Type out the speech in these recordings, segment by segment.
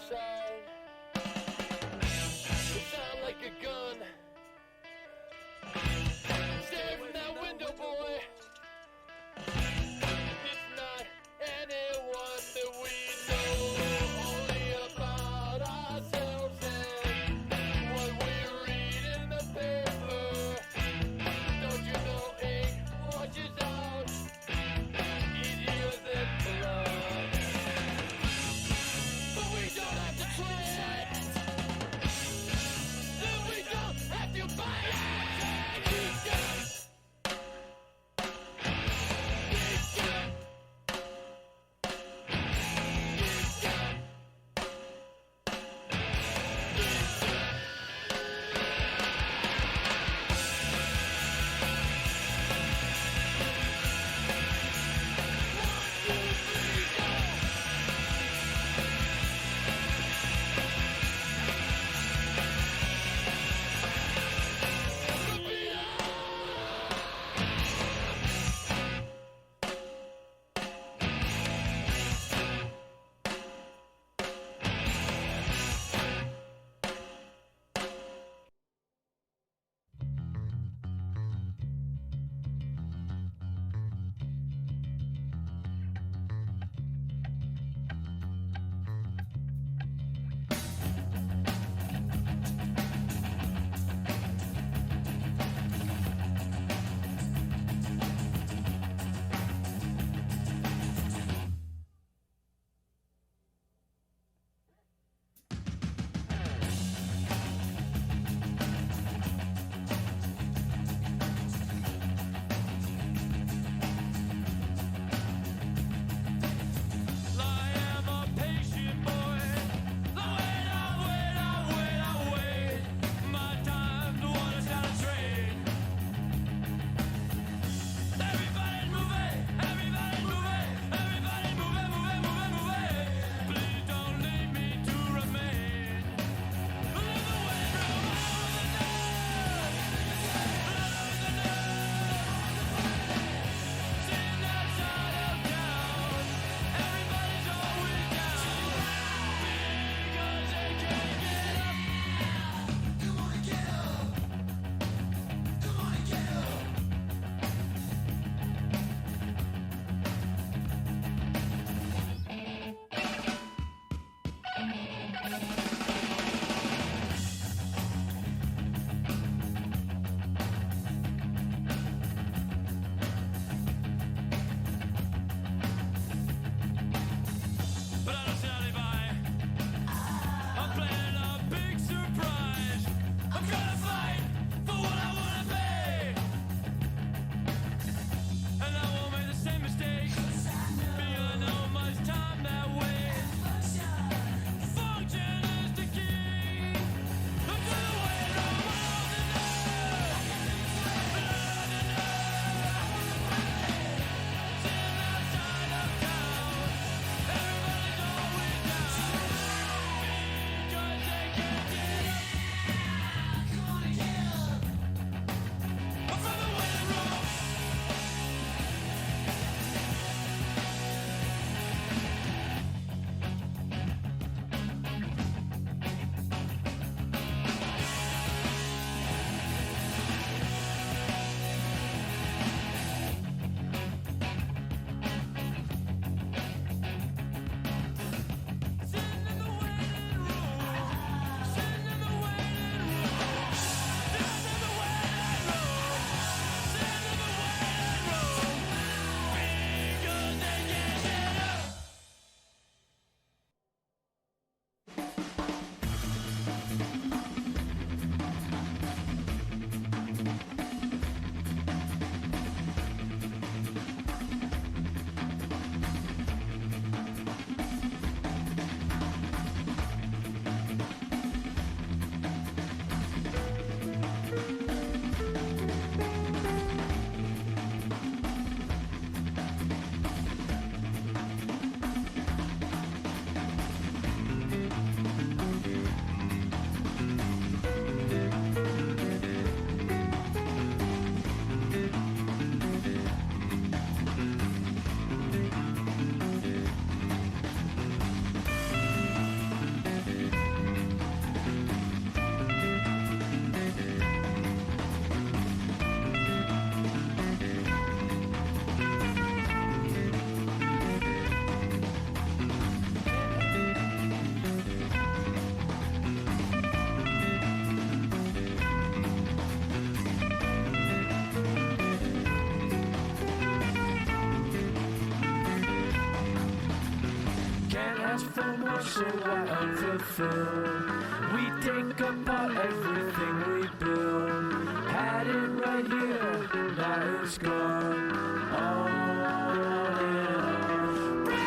outside. It sound like a gun. Stare from that window, boy. It's not anyone that we know, only about ourselves and what we read in the paper. Don't you know ink washes out easier than blood? But we don't have to try. so why unfulfilled? We take apart everything we build. Had it right here, now it's gone. All in all. Break!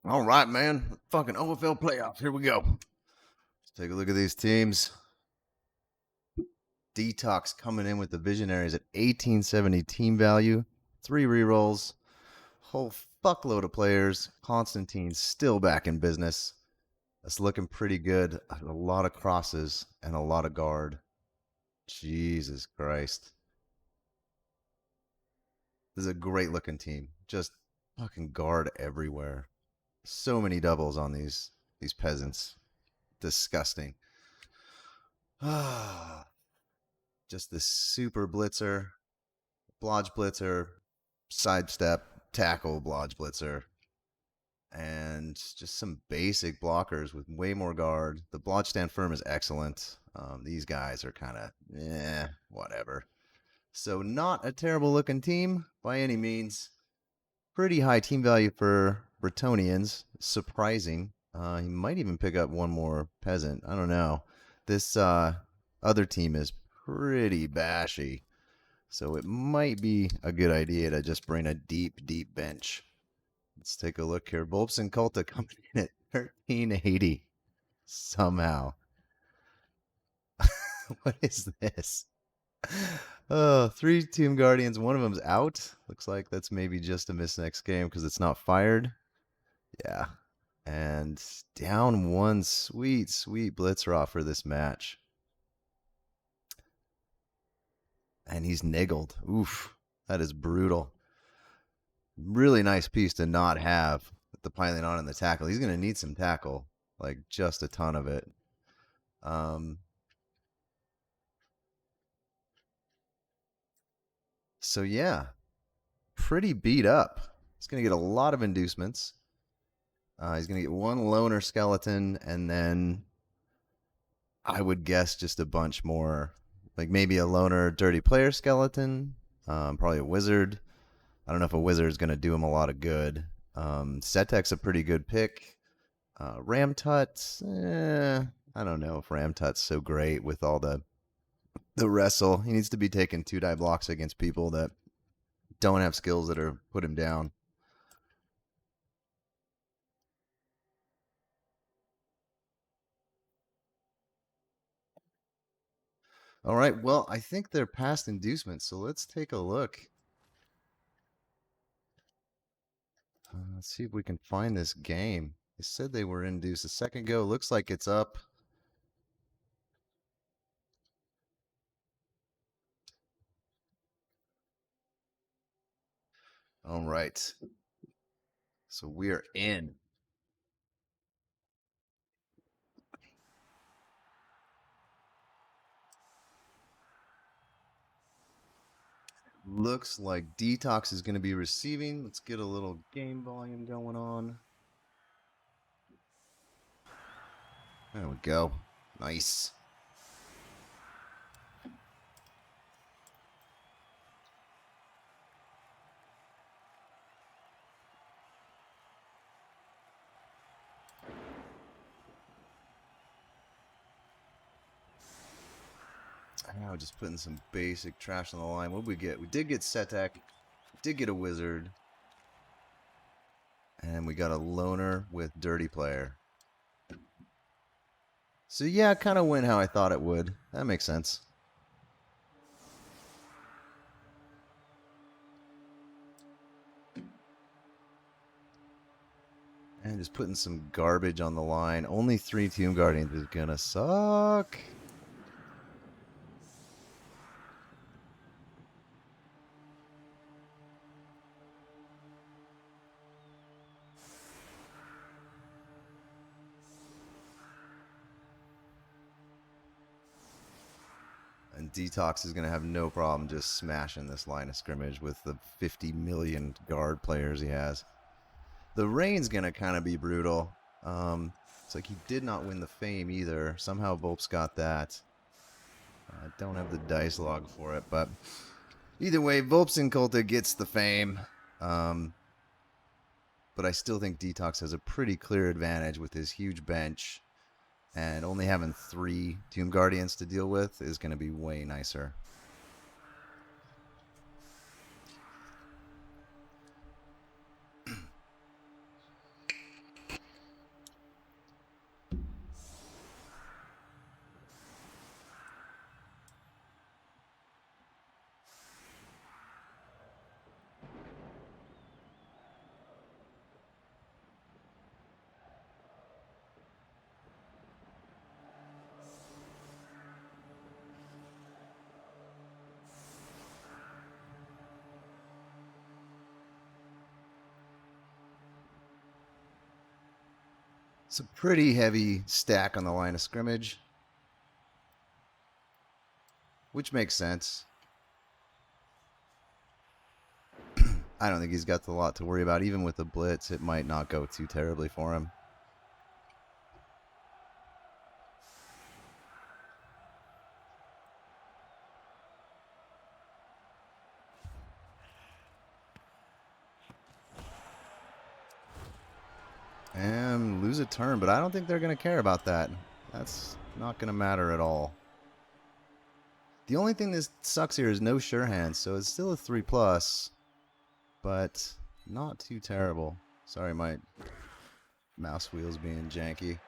All right, man. Fucking OFL Playoffs. Here we go. Let's take a look at these teams. Detox coming in with the Visionaries at 1870 team value. 3 rerolls. Whole fuckload of players. Constantine's still back in business. That's looking pretty good. A lot of crosses and a lot of guard. Jesus Christ. This is a great looking team. Just fucking guard everywhere. So many doubles on these peasants. Disgusting. Just this super blitzer, blodge blitzer, sidestep, tackle blodge blitzer, and just some basic blockers with way more guard. The blodge stand firm is excellent. These guys are kind of, whatever. So not a terrible looking team by any means. Pretty high team value for Bretonians. Surprising. He might even pick up one more peasant. I don't know. This other team is pretty bashy. So it might be a good idea to just bring a deep, deep bench. Let's take a look here. Bulbs and Culta coming in at 1380. Somehow. What is this? Oh, 3 Team Guardians. One of them's out. Looks like that's maybe just a miss next game because it's not fired. Yeah. And down one. Sweet, sweet blitzer off for this match. And he's niggled. Oof, that is brutal. Really nice piece to not have with the piling on and the tackle. He's going to need some tackle, like just a ton of it. So yeah, pretty beat up. He's going to get a lot of inducements. He's going to get one loner skeleton, and then I would guess just a bunch more, like maybe a loner dirty player skeleton, probably a wizard. I don't know if a wizard is going to do him a lot of good. Setek's a pretty good pick. Ramtut, I don't know if Ramtut's so great with all the wrestle. He needs to be taking 2-die blocks against people that don't have skills that are put him down. All right, well, I think they're past inducements, so let's take a look. Let's see if we can find this game. They said they were induced a second ago. Looks like it's up. All right. So we're in. Looks like Detox is going to be receiving. Let's get a little game volume going on. There we go. Nice. Now just putting some basic trash on the line. What did we get? We did get Setek. Did get a wizard. And we got a loner with dirty player. So yeah, it kind of went how I thought it would. That makes sense. And just putting some garbage on the line. Only 3 Tomb Guardians is gonna suck. And Detox is going to have no problem just smashing this line of scrimmage with the 50 million guard players he has. The rain's going to kind of be brutal. It's like he did not win the fame either. Somehow Volp's got that. I don't have the dice log for it, but either way, Volp's Inculta gets the fame. But I still think Detox has a pretty clear advantage with his huge bench. And only having 3 Tomb Guardians to deal with is going to be way nicer. It's a pretty heavy stack on the line of scrimmage, which makes sense. I don't think he's got a lot to worry about. Even with the blitz, it might not go too terribly for him. And lose a turn, but I don't think they're going to care about that. That's not going to matter at all. The only thing that sucks here is no sure hands, so it's still a 3+, but not too terrible. Sorry, my mouse wheel's being janky.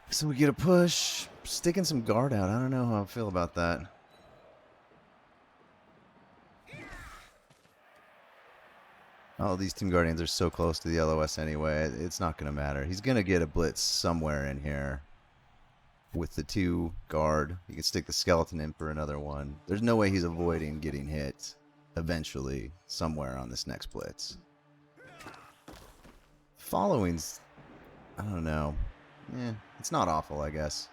So we get a push, sticking some guard out. I don't know how I feel about that. Oh, these Team Guardians are so close to the LOS anyway. It's not going to matter. He's going to get a blitz somewhere in here. With the 2 guard, you can stick the skeleton in for another one. There's no way he's avoiding getting hit eventually somewhere on this next blitz. Following's, I don't know. It's not awful, I guess.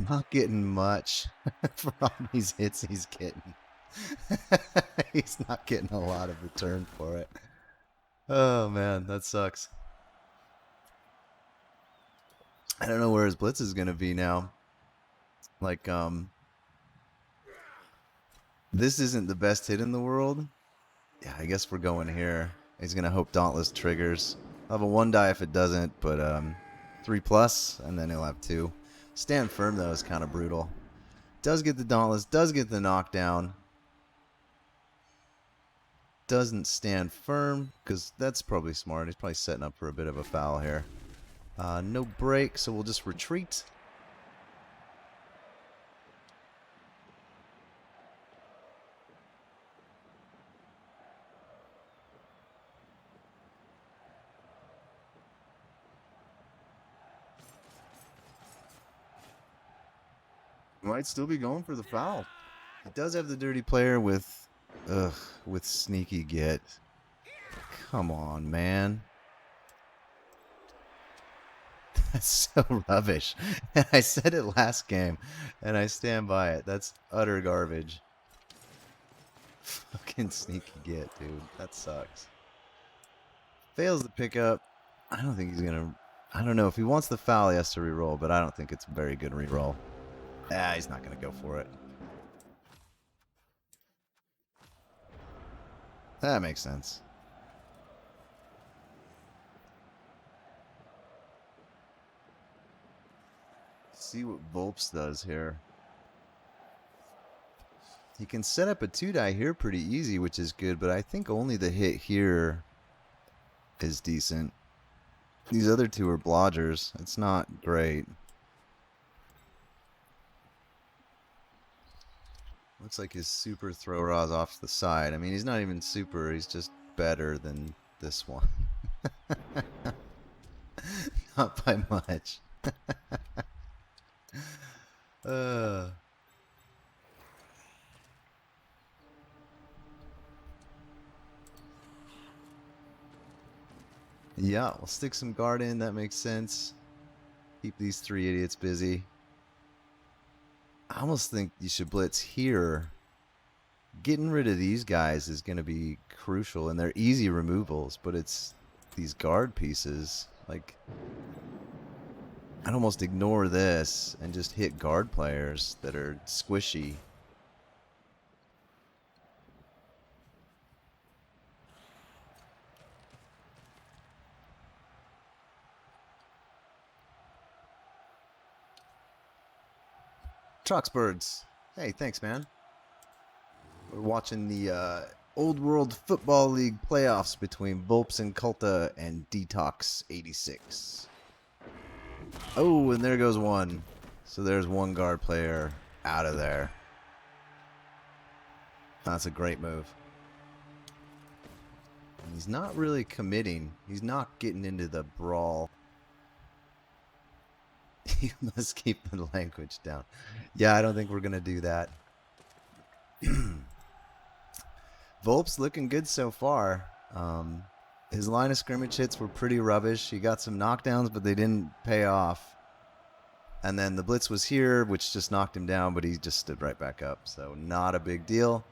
Not getting much for all these hits he's getting. He's not getting a lot of return for it. Oh man, that sucks. I don't know where his blitz is gonna be now. Like, this isn't the best hit in the world. Yeah, I guess we're going here. He's gonna hope Dauntless triggers. I'll have a 1 die if it doesn't, but 3+, and then he'll have 2. Stand firm though is kind of brutal. Does get the Dauntless, does get the knockdown. Doesn't stand firm, because that's probably smart. He's probably setting up for a bit of a foul here. No break, so we'll just retreat. Might still be going for the foul. He does have the dirty player with sneaky get. Come on, man. That's so rubbish. And I said it last game, and I stand by it. That's utter garbage. Fucking sneaky get, dude. That sucks. Fails the pickup. I don't think he's gonna. I don't know. If he wants the foul, he has to reroll, but I don't think it's a very good reroll. He's not gonna go for it. That makes sense. See what Volps does here. He can set up a 2-die here pretty easy, which is good, but I think only the hit here is decent. These other 2 are blodgers. It's not great. Looks like his super throw raw's off to the side. I mean, he's not even super. He's just better than this one. Not by much. Yeah, we'll stick some guard in. That makes sense. Keep these 3 idiots busy. I almost think you should blitz here. Getting rid of these guys is going to be crucial, and they're easy removals, but it's these guard pieces. Like, I'd almost ignore this and just hit guard players that are squishy. Troxbirds. Hey, thanks, man. We're watching the Old World Football League playoffs between Volps and Kulta and Detox 86. Oh, and there goes one. So there's one guard player out of there. That's a great move. And he's not really committing. He's not getting into the brawl. You must keep the language down. Yeah, I don't think we're going to do that. Volp's looking good so far. His line of scrimmage hits were pretty rubbish. He got some knockdowns, but they didn't pay off. And then the blitz was here, which just knocked him down, but he just stood right back up. So not a big deal.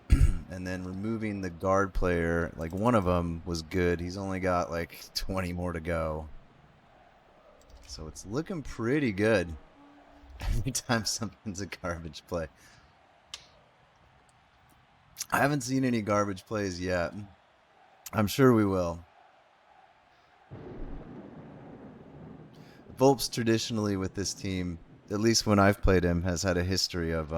And then removing the guard player, like one of them was good. He's only got like 20 more to go. So it's looking pretty good. Every time something's a garbage play. I haven't seen any garbage plays yet. I'm sure we will. Volps traditionally with this team, at least when I've played him, has had a history of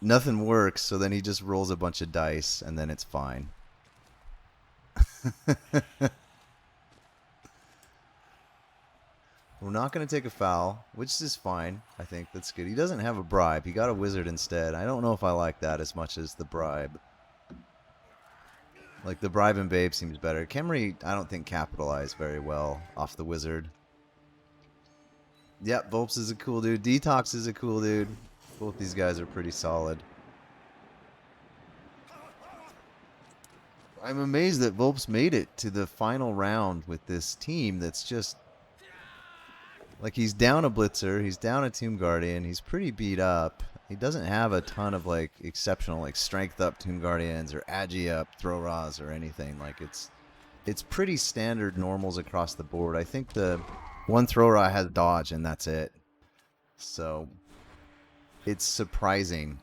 nothing works, so then he just rolls a bunch of dice and then it's fine. We're not going to take a foul, which is fine. I think that's good. He doesn't have a bribe. He got a wizard instead. I don't know if I like that as much as the bribe. Like, the bribe and babe seems better. Kemri, I don't think capitalized very well off the wizard. Yep, Volps is a cool dude. Detox is a cool dude. Both these guys are pretty solid. I'm amazed that Volps made it to the final round with this team that's just... Like, he's down a Blitzer, he's down a Tomb Guardian, he's pretty beat up. He doesn't have a ton of, like, exceptional, like, strength up Tomb Guardians or Agi up Throw Raws or anything. Like, it's pretty standard normals across the board. I think the one Throw Raw has dodge, and that's it. So, it's surprising.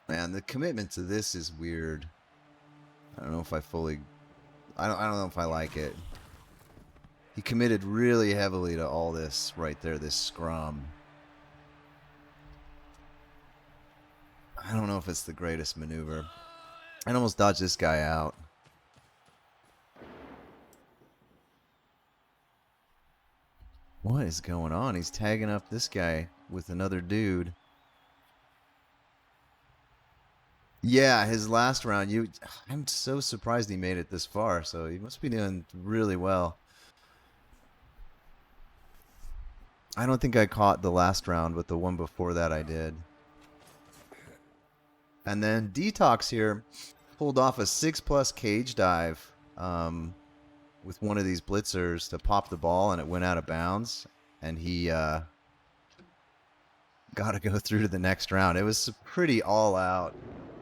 Man, the commitment to this is weird. I don't know if I fully... I don't know if I like it. He committed really heavily to all this right there, this scrum. I don't know if it's the greatest maneuver. I'd almost dodge this guy out. What is going on? He's tagging up this guy with another dude. Yeah, his last round, I'm so surprised he made it this far, so he must be doing really well. I don't think I caught the last round, but the one before that I did. And then Detox here pulled off a 6+ cage dive with one of these blitzers to pop the ball, and it went out of bounds, and he got to go through to the next round. It was pretty all-out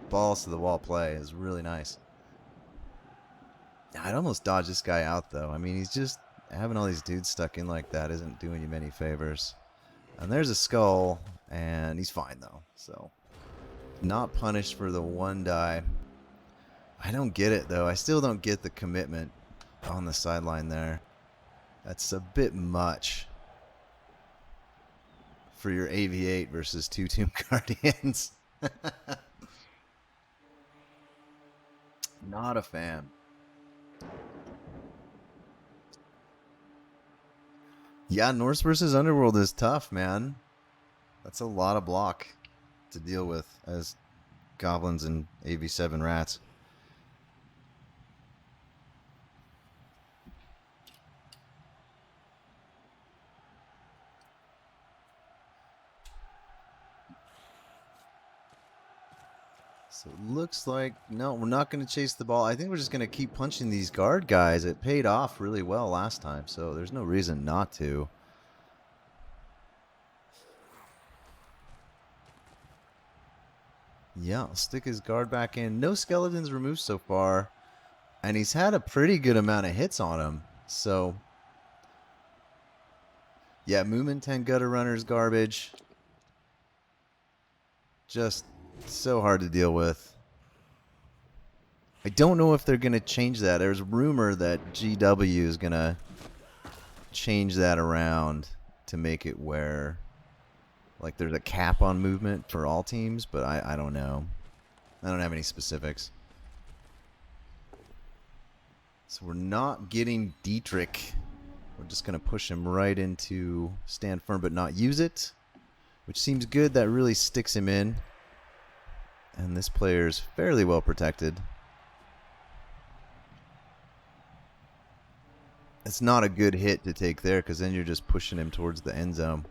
balls to the wall play. It was really nice. I'd almost dodge this guy out, though. I mean, he's just having all these dudes stuck in like that isn't doing you many favors. And there's a skull, and he's fine, though. So, not punished for the one die. I don't get it, though. I still don't get the commitment on the sideline there. That's a bit much for your AV8 versus 2 Tomb Guardians. Not a fan. Yeah, Norse versus Underworld is tough, man. That's a lot of block to deal with as goblins and AV7 rats. So it looks like, no, we're not going to chase the ball. I think we're just going to keep punching these guard guys. It paid off really well last time, so there's no reason not to. Yeah, I'll stick his guard back in. No skeletons removed so far. And he's had a pretty good amount of hits on him. So, yeah, Moomin 10 gutter runners garbage. Just so hard to deal with. I don't know if they're going to change that. There's rumor that GW is going to change that around to make it where, like, there's a cap on movement for all teams, but I don't know. I don't have any specifics. So we're not getting Dietrich. We're just going to push him right into stand firm but not use it, which seems good. That really sticks him in. And this player's fairly well protected. It's not a good hit to take there because then you're just pushing him towards the end zone.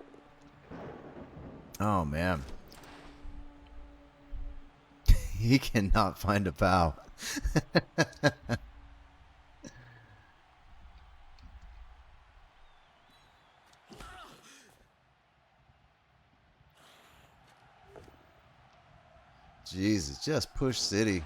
Oh, man. He cannot find a POW. Jesus, just push City.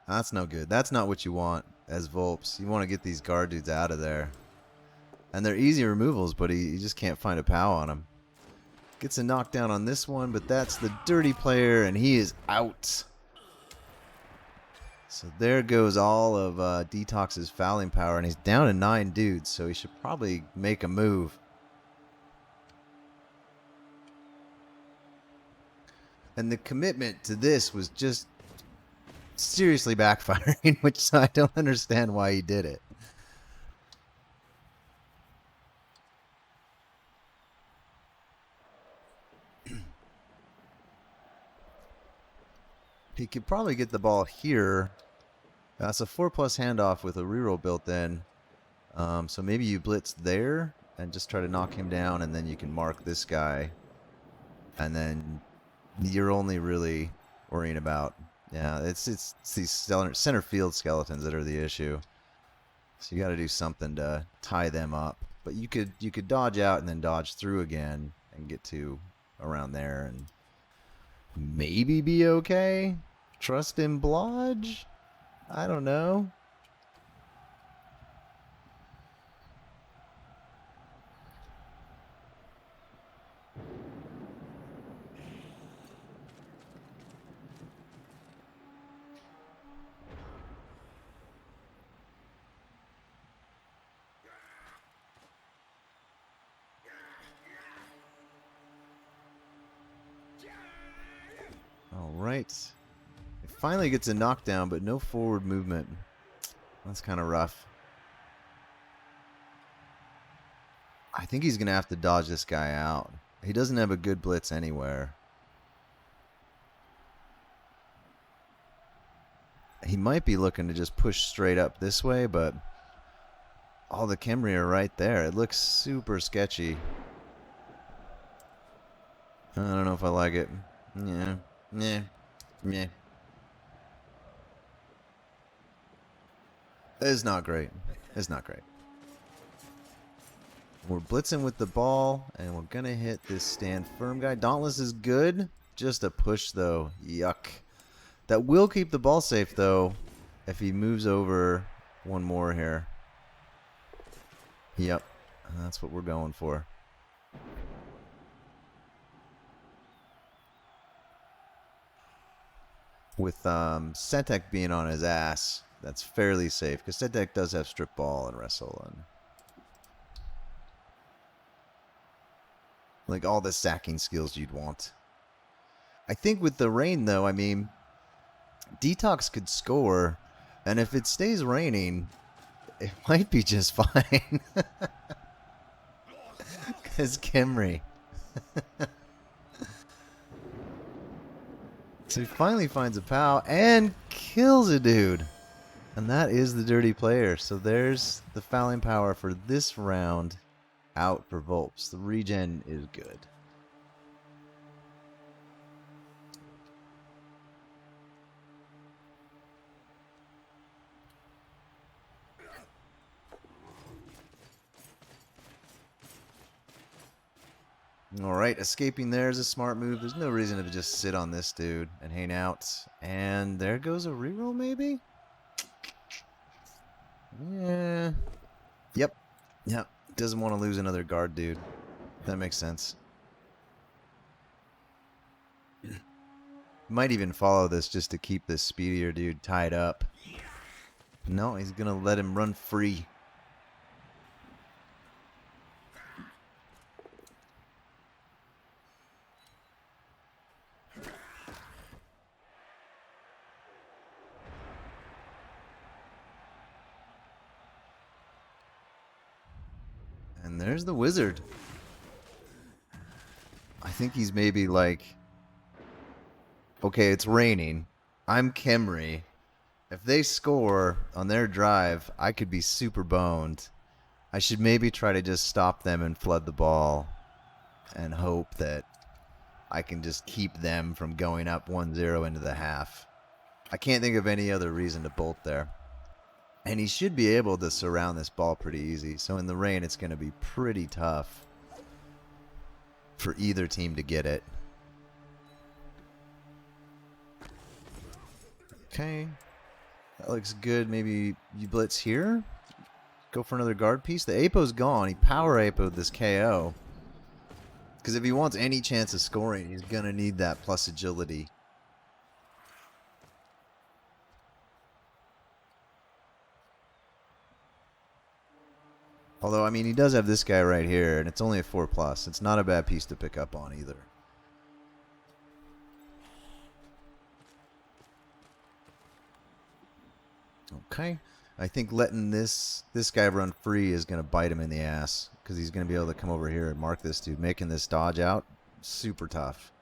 That's no good. That's not what you want as Volps. You want to get these guard dudes out of there. And they're easy removals, but he just can't find a POW on him. Gets a knockdown on this one, but that's the dirty player, and he is out. So there goes all of Detox's fouling power, and he's down to 9 dudes, so he should probably make a move. And the commitment to this was just seriously backfiring, which I don't understand why he did it. He could probably get the ball here. That's a 4+ handoff with a reroll built in. So maybe you blitz there and just try to knock him down, and then you can mark this guy. And then you're only really worrying about, yeah, it's these center field skeletons that are the issue. So you got to do something to tie them up. But you could dodge out and then dodge through again and get to around there and maybe be okay. Trust in Blodge? I don't know. All right. It finally gets a knockdown, but no forward movement. That's kind of rough. I think he's going to have to dodge this guy out. He doesn't have a good blitz anywhere. He might be looking to just push straight up this way, but all the Khemri are right there. It looks super sketchy. I don't know if I like it. Yeah. Yeah. Yeah. It's not great. It's not great. We're blitzing with the ball, and we're going to hit this stand firm guy. Dauntless is good. Just a push, though. Yuck. That will keep the ball safe, though, if he moves over one more here. Yep. That's what we're going for. With Setek being on his ass, that's fairly safe, because Setek does have strip ball and wrestle and like all the sacking skills you'd want. I think with the rain, though, I mean, Detox could score, and if it stays raining, it might be just fine. Because Khemri. So he finally finds a POW and kills a dude. And that is the dirty player. So there's the fouling power for this round out for Volps. The regen is good. Alright, escaping there is a smart move. There's no reason to just sit on this dude and hang out. And there goes a reroll, maybe? Yeah. Yep. Yep. Doesn't want to lose another guard dude. That makes sense. Might even follow this just to keep this speedier dude tied up. No, he's going to let him run free. And there's the wizard. I think he's maybe like, okay, it's raining. I'm Khemri. If they score on their drive, I could be super boned. I should maybe try to just stop them and flood the ball and hope that I can just keep them from going up 1-0 into the half. I can't think of any other reason to bolt there. And he should be able to surround this ball pretty easy. So in the rain, it's going to be pretty tough for either team to get it. Okay. That looks good. Maybe you blitz here. Go for another guard piece. The Apo's gone. He power Apo'd this KO. Because if he wants any chance of scoring, he's going to need that plus agility. Although, I mean, he does have this guy right here, and it's only a 4+. It's not a bad piece to pick up on either. Okay. I think letting this guy run free is going to bite him in the ass, because he's going to be able to come over here and mark this dude. Making this dodge out, super tough.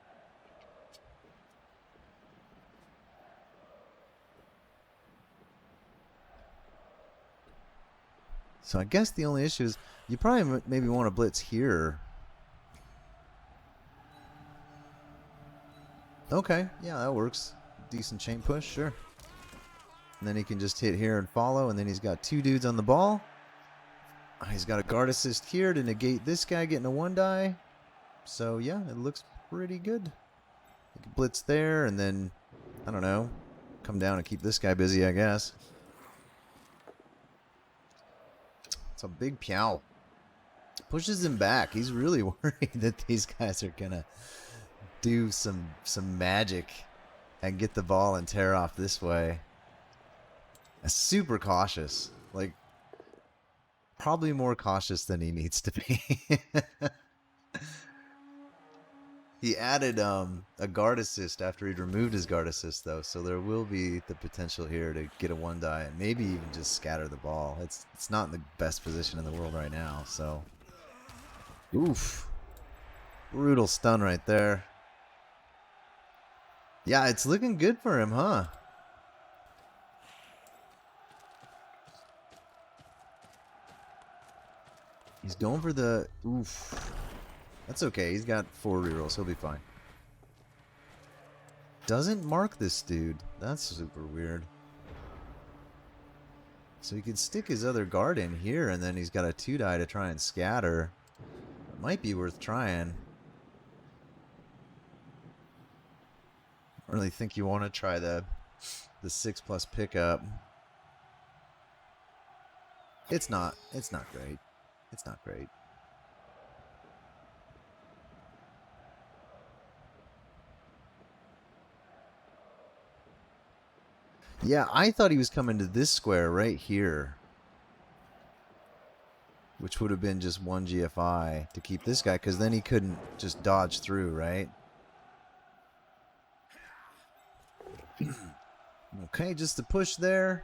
So I guess the only issue is you probably maybe want to blitz here. Okay, yeah, that works. Decent chain push, sure. And then he can just hit here and follow, and then he's got 2 dudes on the ball. He's got a guard assist here to negate this guy getting a 1-die. So yeah, it looks pretty good. You can blitz there, and then, I don't know, come down and keep this guy busy, I guess. It's a big Piao. Pushes him back. He's really worried that these guys are gonna do some magic and get the ball and tear off this way. Super cautious. Like, probably more cautious than he needs to be. He added a guard assist after he'd removed his guard assist, though, so there will be the potential here to get a 1-die and maybe even just scatter the ball. It's not in the best position in the world right now, so. Oof. Brutal stun right there. Yeah, it's looking good for him, huh? He's going for the... Oof. That's okay. He's got 4 rerolls. He'll be fine. Doesn't mark this dude. That's super weird. So he can stick his other guard in here, and then he's got a 2-die to try and scatter. It might be worth trying. I really think you want to try the 6+ pickup. It's not great. It's not great. Yeah, I thought he was coming to this square right here, which would have been just 1 GFI to keep this guy, because then he couldn't just dodge through, right? Okay, just the push there.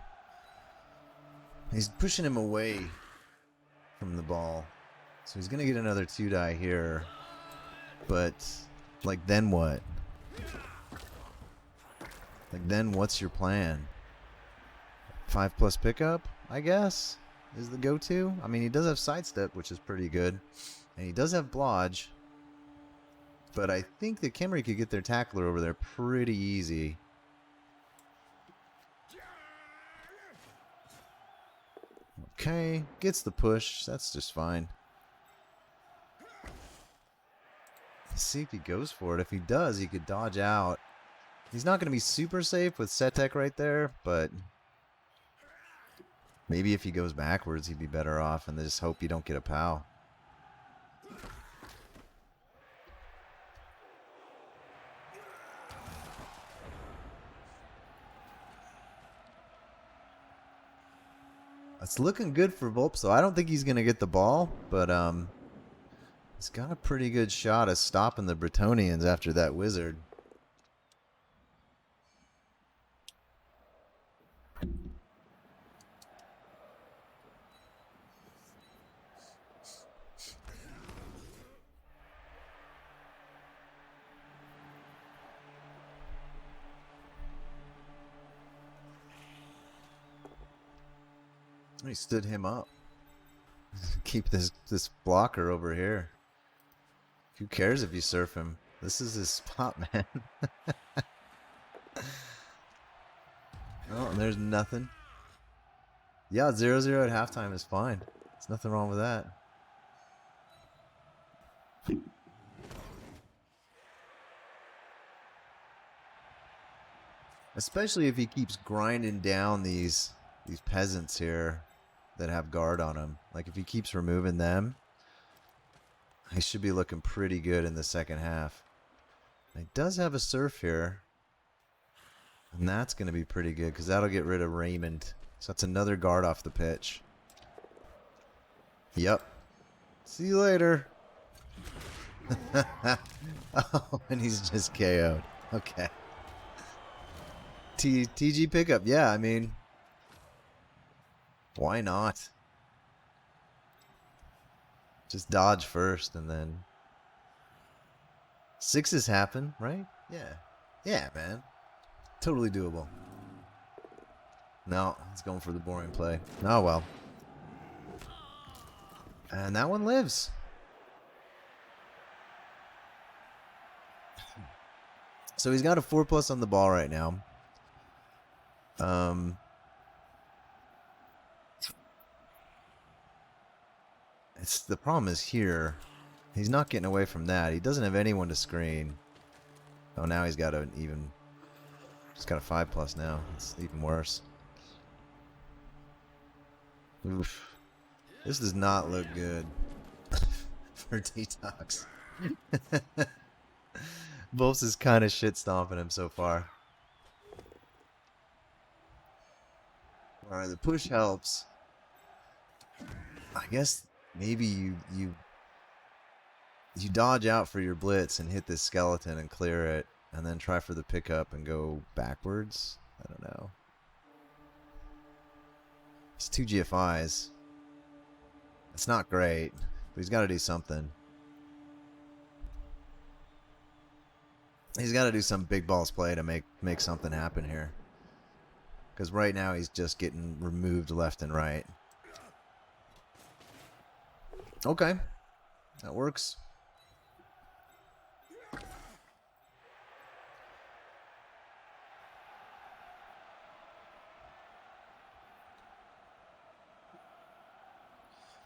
He's pushing him away from the ball. So he's going to get another 2-die here. But, like, then what? Like, then what's your plan? 5+ pickup, I guess, is the go-to. I mean, he does have sidestep, which is pretty good. And he does have blodge. But I think the Khemri could get their tackler over there pretty easy. Okay, gets the push. That's just fine. Let's see if he goes for it. If he does, he could dodge out. He's not going to be super safe with Setek right there, but maybe if he goes backwards, he'd be better off, and just hope you don't get a POW. It's looking good for Volp, so I don't think he's going to get the ball, but he's got a pretty good shot at stopping the Bretonians after that wizard. He stood him up. Keep this blocker over here. Who cares if you surf him? This is his spot, man. Oh, and there's nothing. Yeah, 0-0 at halftime is fine. There's nothing wrong with that. Especially if he keeps grinding down these peasants here that have guard on him. Like, if he keeps removing them, he should be looking pretty good in the second half. He does have a surf here, and that's going to be pretty good because that'll get rid of Raymond. So that's another guard off the pitch. Yep. See you later. Oh, and he's just KO'd. Okay. TG pickup. Yeah, I mean, why not? Just dodge first and then sixes happen, right? Yeah. Yeah, man. Totally doable. No, he's going for the boring play. Oh, well. And that one lives. So he's got a 4+ on the ball right now. It's the problem is here. He's not getting away from that. He doesn't have anyone to screen. Oh, now he's got an even. He's got a 5+ now. It's even worse. Oof. This does not look good for Detox. Volps is kind of shit stomping him so far. Alright, the push helps. I guess maybe you dodge out for your blitz and hit this skeleton and clear it, and then try for the pickup and go backwards. I don't know. It's 2 GFIs. It's not great, but he's got to do something. He's got to do some big balls play to make something happen here. Because right now he's just getting removed left and right. Okay. That works.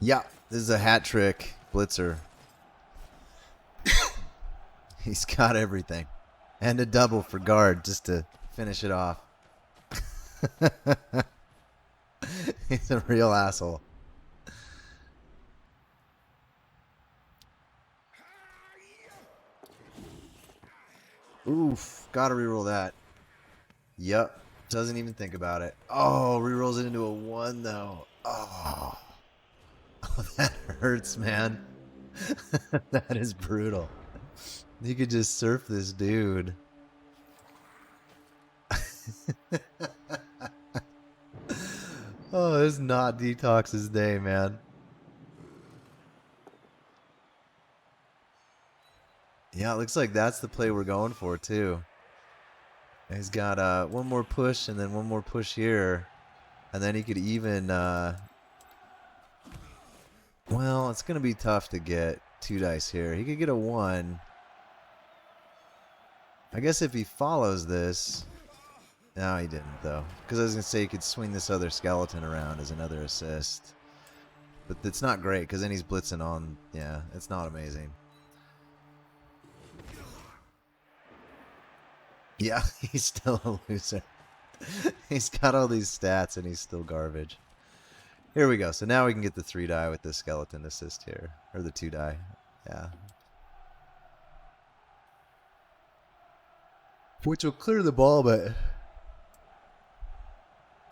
Yeah, this is a hat trick blitzer. He's got everything. And a double for guard just to finish it off. He's a real asshole. Oof, gotta reroll that. Yep, doesn't even think about it. Oh, rerolls it into a 1 though. Oh, oh that hurts, man. That is brutal. You could just surf this dude. Oh, this is not Detox's day, man. Yeah, it looks like that's the play we're going for, too. He's got one more push and then one more push here. And then he could even... well, it's going to be tough to get 2 dice here. He could get a 1. I guess if he follows this... No, he didn't, though. Because I was going to say he could swing this other skeleton around as another assist. But it's not great, because then he's blitzing on... Yeah, it's not amazing. Yeah, he's still a loser. He's got all these stats, and he's still garbage. Here we go. So now we can get the 3 die with the skeleton assist here. Or the 2 die. Yeah. Which will clear the ball, but...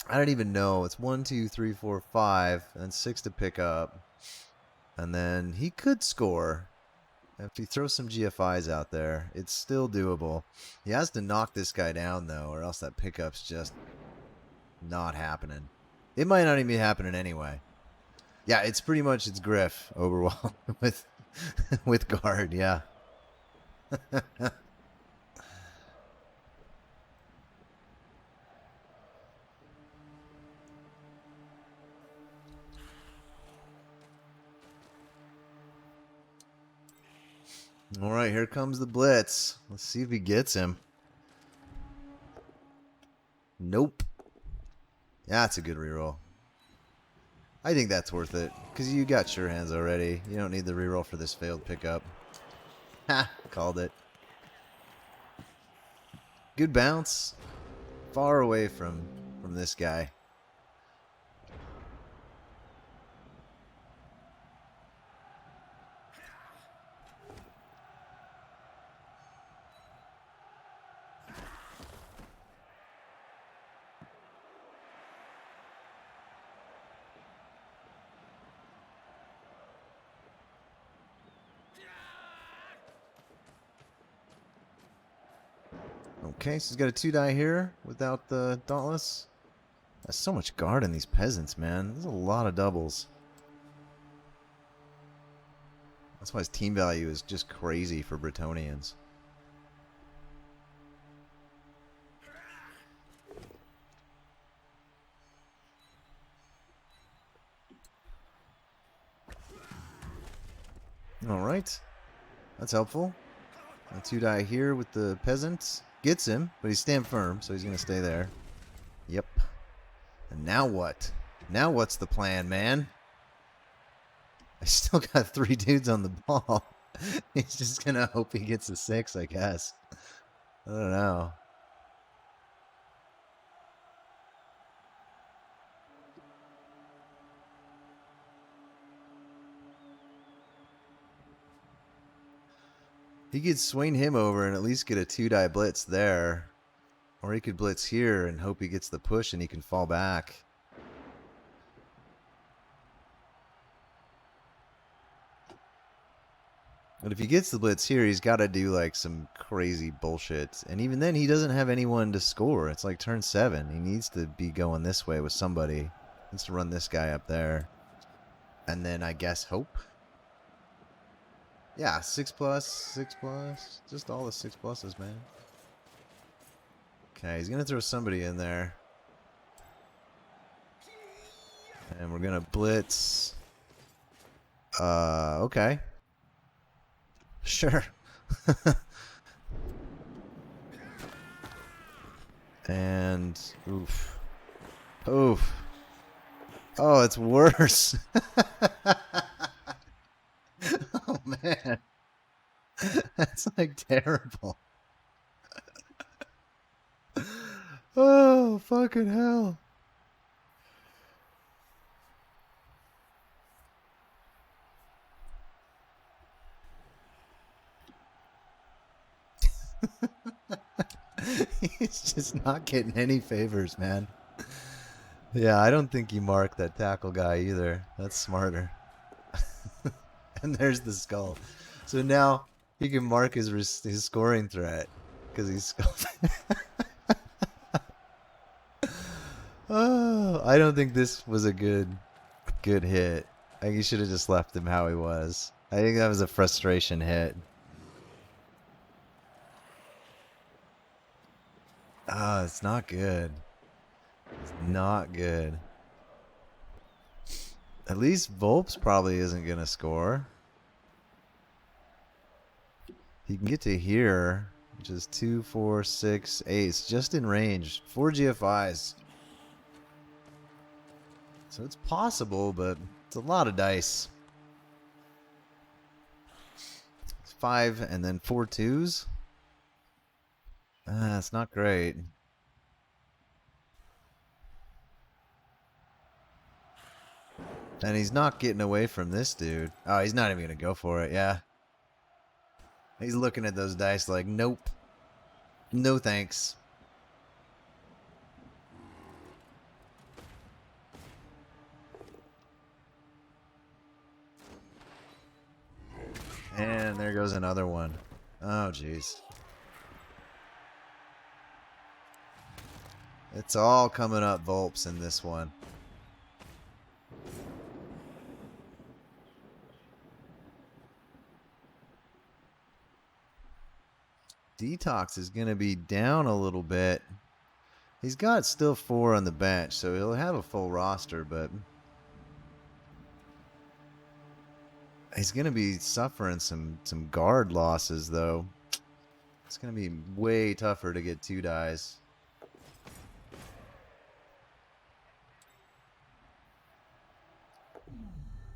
I don't even know. It's 1, 2, 3, 4, 5, and 6 to pick up. And then he could score. If he throws some GFIs out there, it's still doable. He has to knock this guy down, though, or else that pickup's just not happening. It might not even be happening anyway. Yeah, it's pretty much it's Griff overall with guard, yeah. All right, here comes the blitz. Let's see if he gets him. Nope. Yeah, that's a good reroll. I think that's worth it, because you got sure hands already. You don't need the reroll for this failed pickup. Ha! Called it. Good bounce. Far away from this guy. Okay, so he's got a 2-die here without the Dauntless. There's so much guard in these peasants, man. There's a lot of doubles. That's why his team value is just crazy for Bretonnians. Alright. That's helpful. A 2-die here with the peasant. Gets him, but he's stand firm, so he's going to stay there. Yep. And now what? Now what's the plan, man? I still got 3 dudes on the ball. He's just going to hope he gets a 6, I guess. I don't know. He could swing him over and at least get a 2-die blitz there. Or he could blitz here and hope he gets the push and he can fall back. But if he gets the blitz here, he's got to do like some crazy bullshit. And even then, he doesn't have anyone to score. It's like turn 7. He needs to be going this way with somebody. He needs to run this guy up there. And then I guess hope. Yeah, 6+, 6+. Just all the 6+s, man. Okay, he's going to throw somebody in there. And we're going to blitz. Okay. Sure. And oof. Oof. Oh, it's worse. Oh man. That's like terrible. Oh, fucking hell. He's just not getting any favors, man. Yeah, I don't think you mark that tackle guy either. That's smarter. And there's the skull. So now he can mark his scoring threat because he's skull. Oh, I don't think this was a good hit. I think you should have just left him how he was. I think that was a frustration hit. Ah, it's not good. It's not good. At least Volps probably isn't going to score. He can get to here, which is 2, 4, 6, 8. It's just in range. 4 GFIs. So it's possible, but it's a lot of dice. It's 5 and then 4 2s. It's not great. And he's not getting away from this dude. Oh, he's not even going to go for it, yeah. He's looking at those dice like, nope. No thanks. And there goes another one. Oh, jeez. It's all coming up Volps in this one. Detox is going to be down a little bit. He's got still 4 on the bench, so he'll have a full roster, but he's going to be suffering some guard losses, though. It's going to be way tougher to get 2 dies.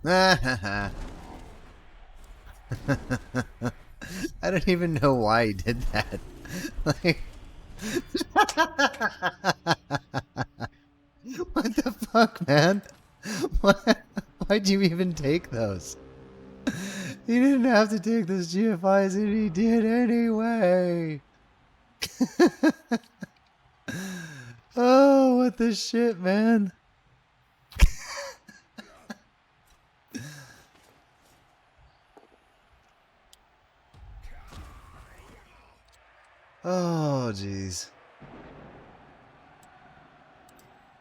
I don't even know why he did that. Like, what the fuck, man? Why'd you even take those? You didn't have to take those GFIs, and he did anyway. Oh, what the shit, man? Oh, jeez.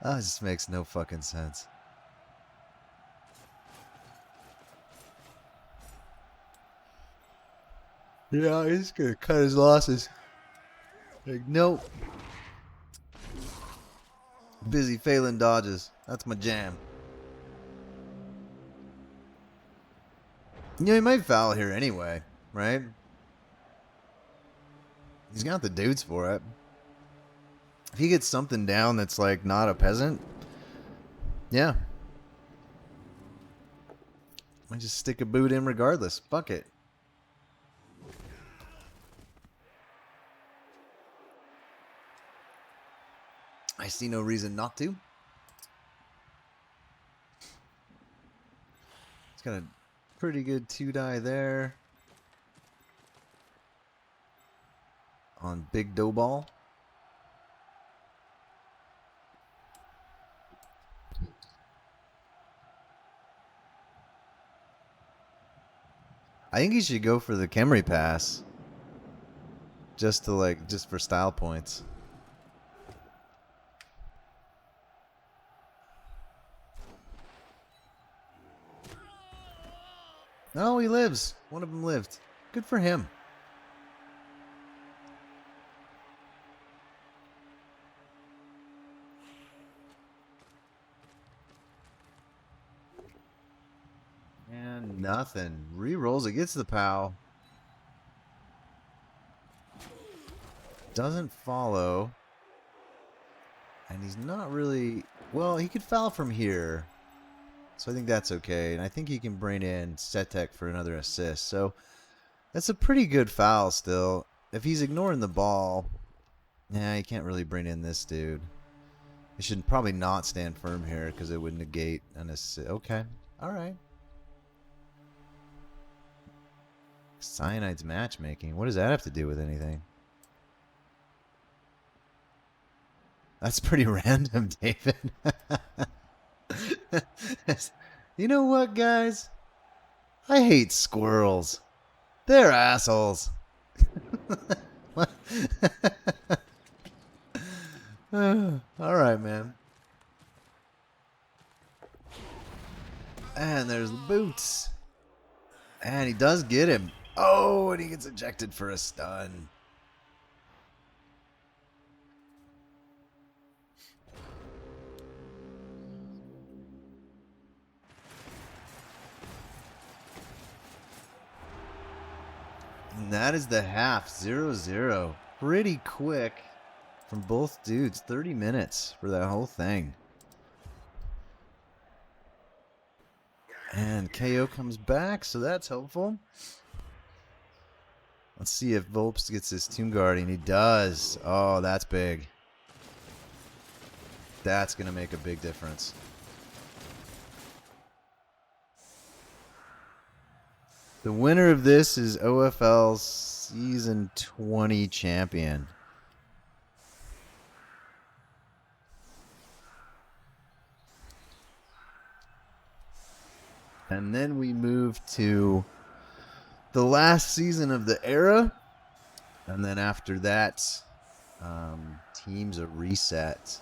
That just makes no fucking sense. Yeah, he's gonna cut his losses. Like, nope. Busy failing dodges. That's my jam. You know, he might foul here anyway, right? He's got the dudes for it. If he gets something down that's like not a peasant, yeah. I just stick a boot in regardless. Fuck it. I see no reason not to. It's got a pretty good 2-die there. On Big Dough Ball. I think he should go for the Kemri pass. Just for style points. Oh, he lives. One of them lived. Good for him. And nothing. Rerolls it. Gets the POW. Doesn't follow. And he's not really... Well, he could foul from here. So I think that's okay. And I think he can bring in Setek for another assist. So that's a pretty good foul still. If he's ignoring the ball, yeah, he can't really bring in this dude. He should probably not stand firm here because it would negate an assist. Okay. All right. Cyanide's matchmaking. What does that have to do with anything? That's pretty random, David. You know what, guys? I hate squirrels. They're assholes. What? All right, man. And there's the boots. And he does get him. Oh, and he gets ejected for a stun. And that is the half. 0-0. Pretty quick from both dudes. 30 minutes for that whole thing. And KO comes back, so that's helpful. Let's see if Volps gets his Tomb Guardian. He does. Oh, that's big. That's going to make a big difference. The winner of this is OFL Season 20 champion. And then we move to the last season of the era. And then after that, teams are reset.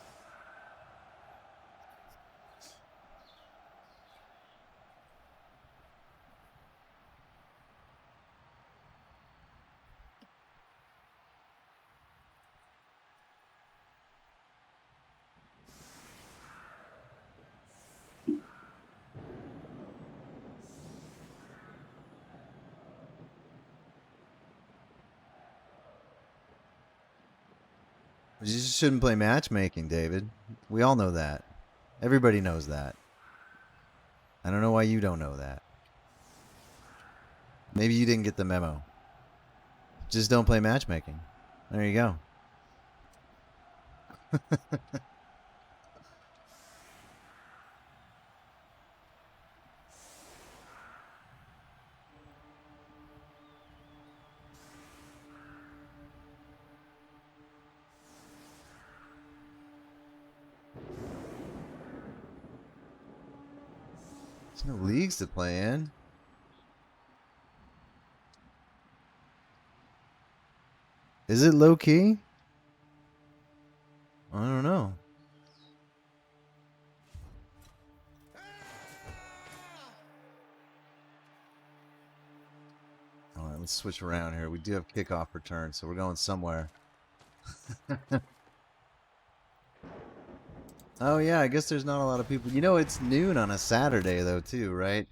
You just shouldn't play matchmaking, David. We all know that. Everybody knows that. I don't know why you don't know that. Maybe you didn't get the memo. Just don't play matchmaking. There you go. There's no leagues to play in. Is it low key? I don't know. let's switch around here. We do have kickoff return, so we're going somewhere. Oh, yeah, I guess there's not a lot of people. You know, it's noon on a Saturday, though, too, right?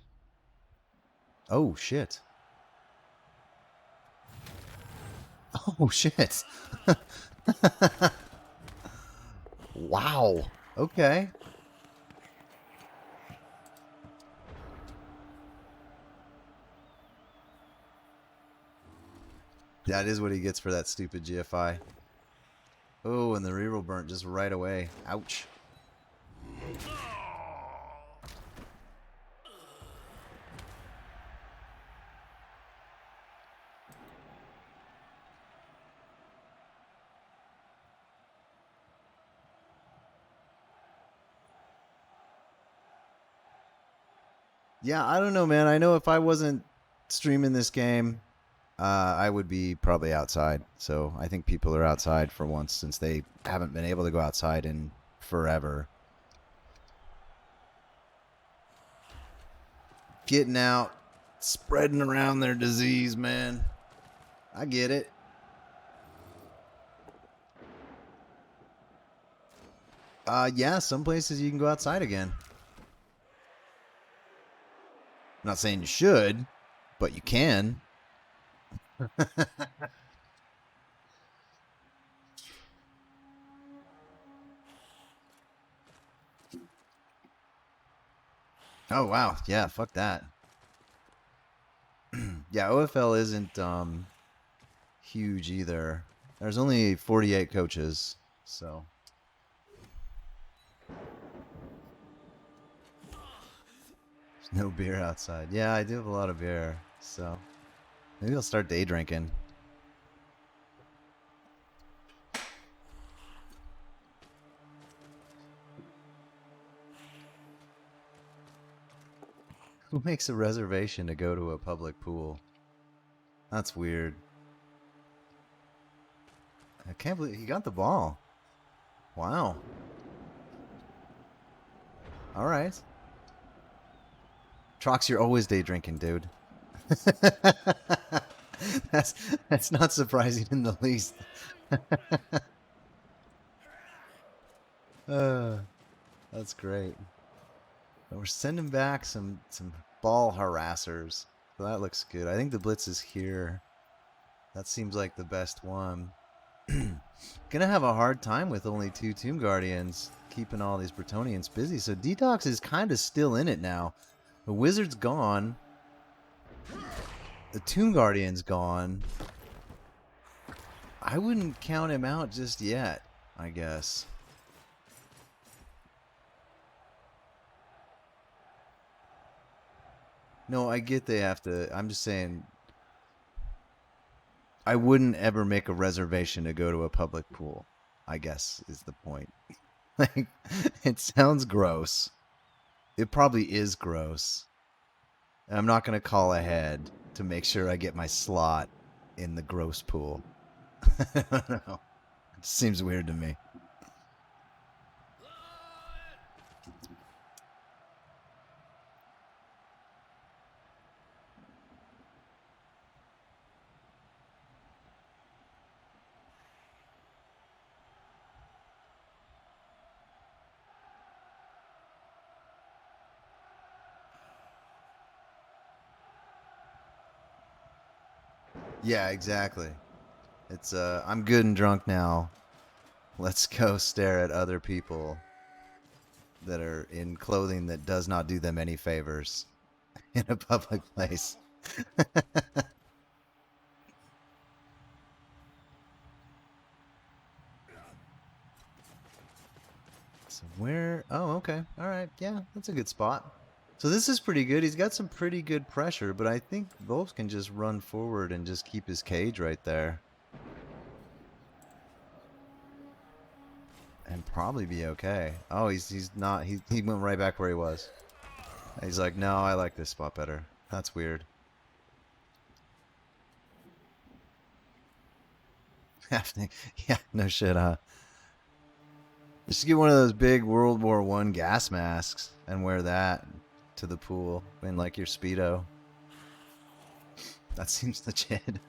Oh, shit. Oh, shit. Wow. Okay. That is what he gets for that stupid GFI. Oh, and the reroll burnt just right away. Ouch. Yeah, I don't know, man. I know if I wasn't streaming this game, I would be probably outside. So I think people are outside for once since they haven't been able to go outside in forever. Getting out, spreading around their disease, man. I get it. Yeah, some places you can go outside again. I'm not saying you should, but you can. Oh, wow. Yeah, fuck that. Yeah, OFL isn't huge either. There's only 48 coaches, so. There's no beer outside. Yeah, I do have a lot of beer, so maybe I'll start day drinking. Who makes a reservation to go to a public pool? That's weird. I can't believe he got the ball. Wow. All right. Trox, you're always day drinking, dude. that's not surprising in the least. That's great. We're sending back some ball harassers. So that looks good. I think the blitz is here. That seems like the best one. Gonna have a hard time with only 2 Tomb Guardians keeping all these Bretonians busy. So Detox is kind of still in it now. The Wizard's gone. The Tomb Guardian's gone. I wouldn't count him out just yet, I guess. No, I get they have to. I'm just saying, I wouldn't ever make a reservation to go to a public pool, I guess is the point. Like, it sounds gross. It probably is gross. And I'm not going to call ahead to make sure I get my slot in the gross pool. I don't know. It seems weird to me. Yeah, exactly. It's I'm good and drunk now. Let's go stare at other people that are in clothing that does not do them any favors in a public place. So where? Oh, okay. All right. Yeah, that's a good spot. So this is pretty good. He's got some pretty good pressure, but I think Volps can just run forward and just keep his cage right there. And probably be okay. Oh, he's not. He went right back where he was. He's like, no, I like this spot better. That's weird. Yeah, no shit, huh? Just get one of those big World War I gas masks and wear that to the pool in like your Speedo. That seems legit.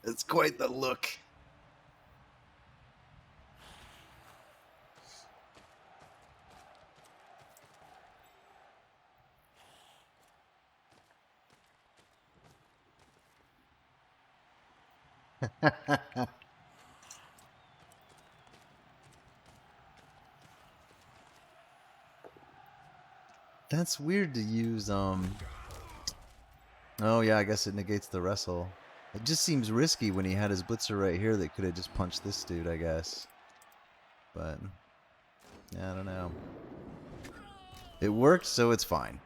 It's quite the look. That's weird to use, Oh yeah, I guess it negates the wrestle. It just seems risky when he had his blitzer right here that could have just punched this dude, I guess. But, yeah, I don't know. It worked, so it's fine.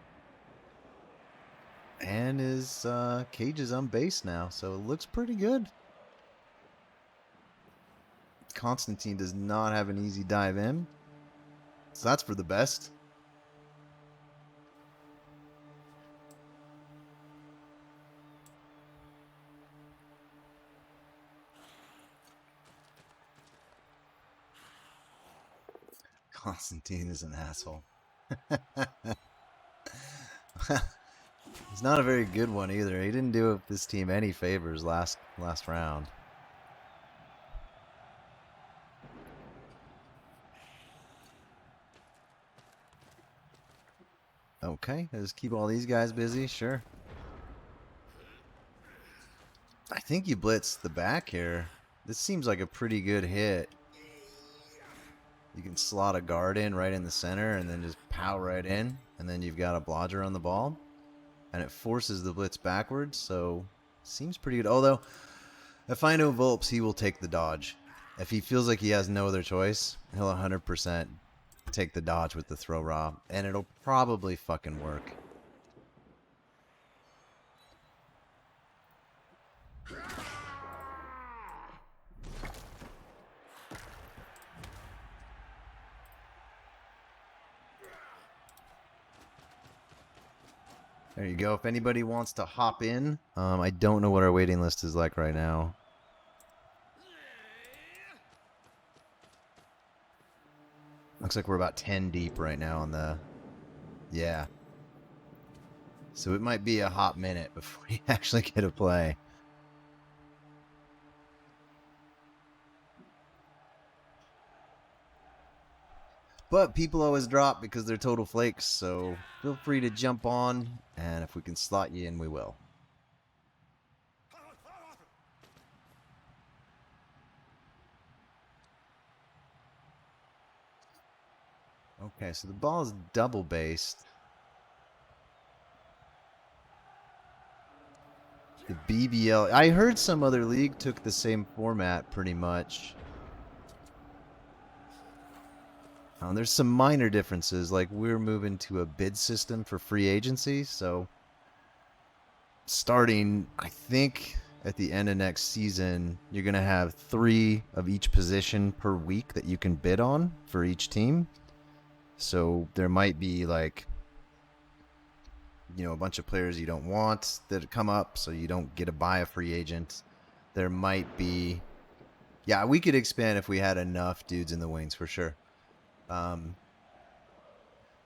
And his cage is on base now, so it looks pretty good. Constantine does not have an easy dive in. So that's for the best. Constantine is an asshole. He's not a very good one either. He didn't do this team any favors last round. Okay, just keep all these guys busy, sure. I think you blitz the back here. This seems like a pretty good hit. You can slot a guard in right in the center and then just pow right in. And then you've got a blodger on the ball. And it forces the blitz backwards, so seems pretty good. Although, if I know Volps, he will take the dodge. If he feels like he has no other choice, he'll 100% take the dodge with the throw raw. And it'll probably fucking work. There you go. If anybody wants to hop in, I don't know what our waiting list is like right now. Looks like we're about 10 deep right now on the... Yeah. So it might be a hot minute before you actually get a play. But people always drop because they're total flakes, so feel free to jump on, and if we can slot you in, we will. Okay, so the ball is double based. The BBL, I heard some other league took the same format pretty much. There's some minor differences, like we're moving to a bid system for free agency, so starting, I think, at the end of next season, you're going to have 3 of each position per week that you can bid on for each team. So there might be, like, you know, a bunch of players you don't want that come up, so you don't get to buy a free agent. There might be... Yeah, we could expand if we had enough dudes in the wings, for sure.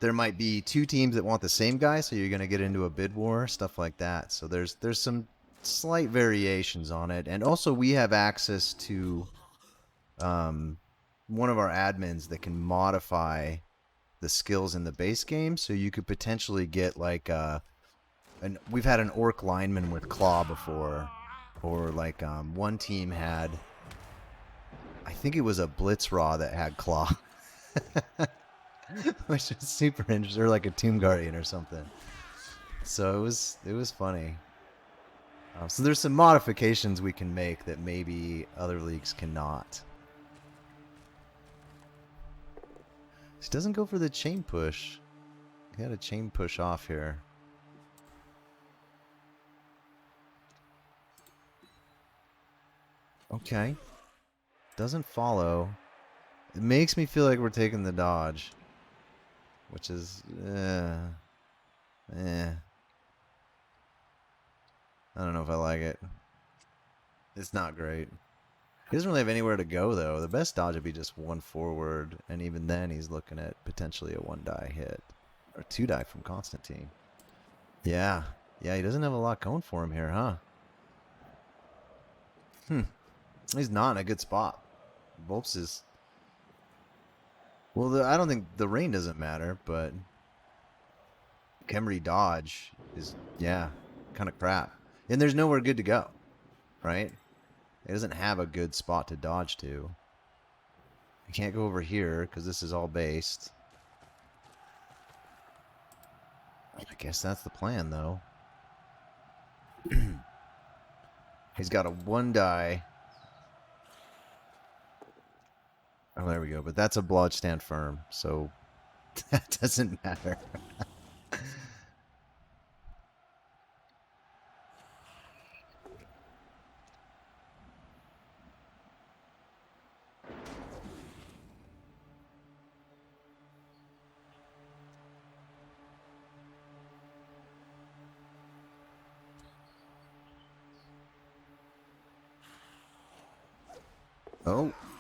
There might be 2 teams that want the same guy, so you're going to get into a bid war, stuff like that. So there's some slight variations on it. And also we have access to one of our admins that can modify the skills in the base game. So you could potentially get like we've had an orc lineman with claw before, or like one team had, I think it was a blitz raw that had claw. Which is super interesting, or like a Tomb Guardian or something. So it was funny. So there's some modifications we can make that maybe other leagues cannot. He doesn't go for the chain push. He had a chain push off here. Okay. Doesn't follow. It makes me feel like we're taking the dodge. Which is, I don't know if I like it. It's not great. He doesn't really have anywhere to go, though. The best dodge would be just 1 forward, and even then he's looking at potentially a 1 die hit. Or 2 die from Constantine. Yeah. Yeah, he doesn't have a lot going for him here, huh? He's not in a good spot. Volps is... Well, I don't think the rain doesn't matter, but... Khemri dodge is, yeah, kind of crap. And there's nowhere good to go, right? It doesn't have a good spot to dodge to. I can't go over here because this is all based. I guess that's the plan, though. He's got a 1 die. Oh, there we go. But that's a blodge stand firm, so that doesn't matter.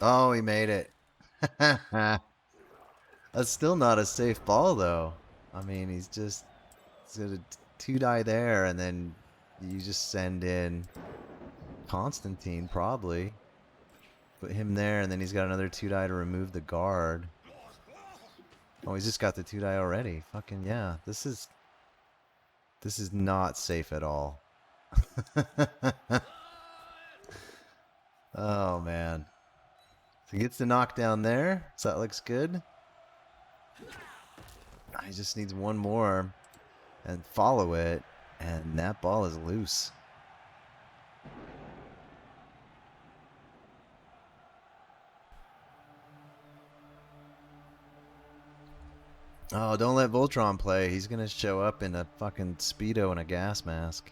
Oh, he made it. That's still not a safe ball, though. I mean, he's got a 2 die there, and then you just send in Constantine, probably. Put him there, and then he's got another 2 die to remove the guard. Oh, he's just got the 2 die already. Fucking yeah. This is not safe at all. Oh, man. So he gets the knockdown there. So that looks good. He just needs one more and follow it, and that ball is loose. Oh, don't let Voltron play. He's gonna show up in a fucking Speedo and a gas mask.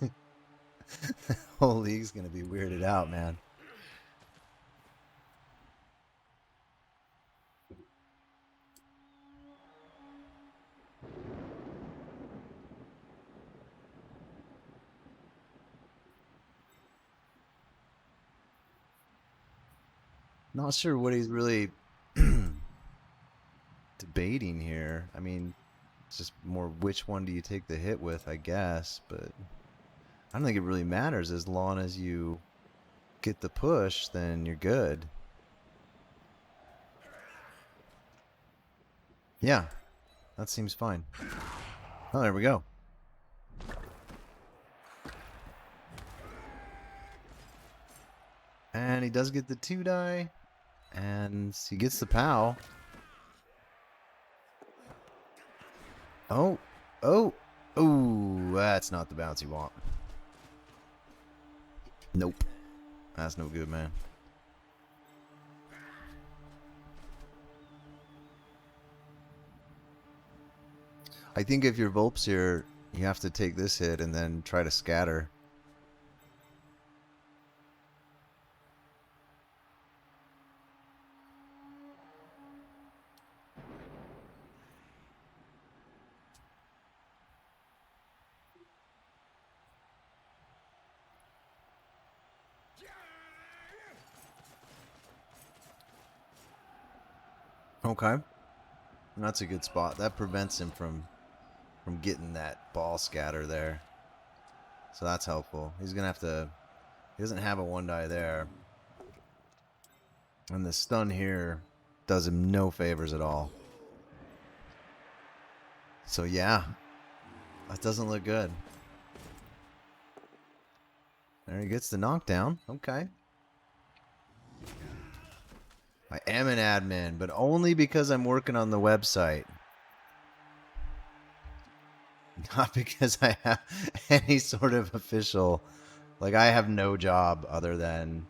The whole league's gonna be weirded out, man. Not sure what he's really debating here. I mean, it's just more which one do you take the hit with, I guess, but I don't think it really matters as long as you get the push, then you're good. Yeah, that seems fine. Oh, there we go. And he does get the 2 die, and he gets the POW. Oh, oh, oh, that's not the bounce you want. Nope. That's no good, man. I think if you're Volps here, you have to take this hit and then try to scatter. Okay. That's a good spot. That prevents him from getting that ball scatter there. So that's helpful. He's going to have to... He doesn't have a 1 die there. And the stun here does him no favors at all. So yeah. That doesn't look good. There he gets the knockdown. Okay. I am an admin, but only because I'm working on the website. Not because I have any sort of official... Like, I have no job other than...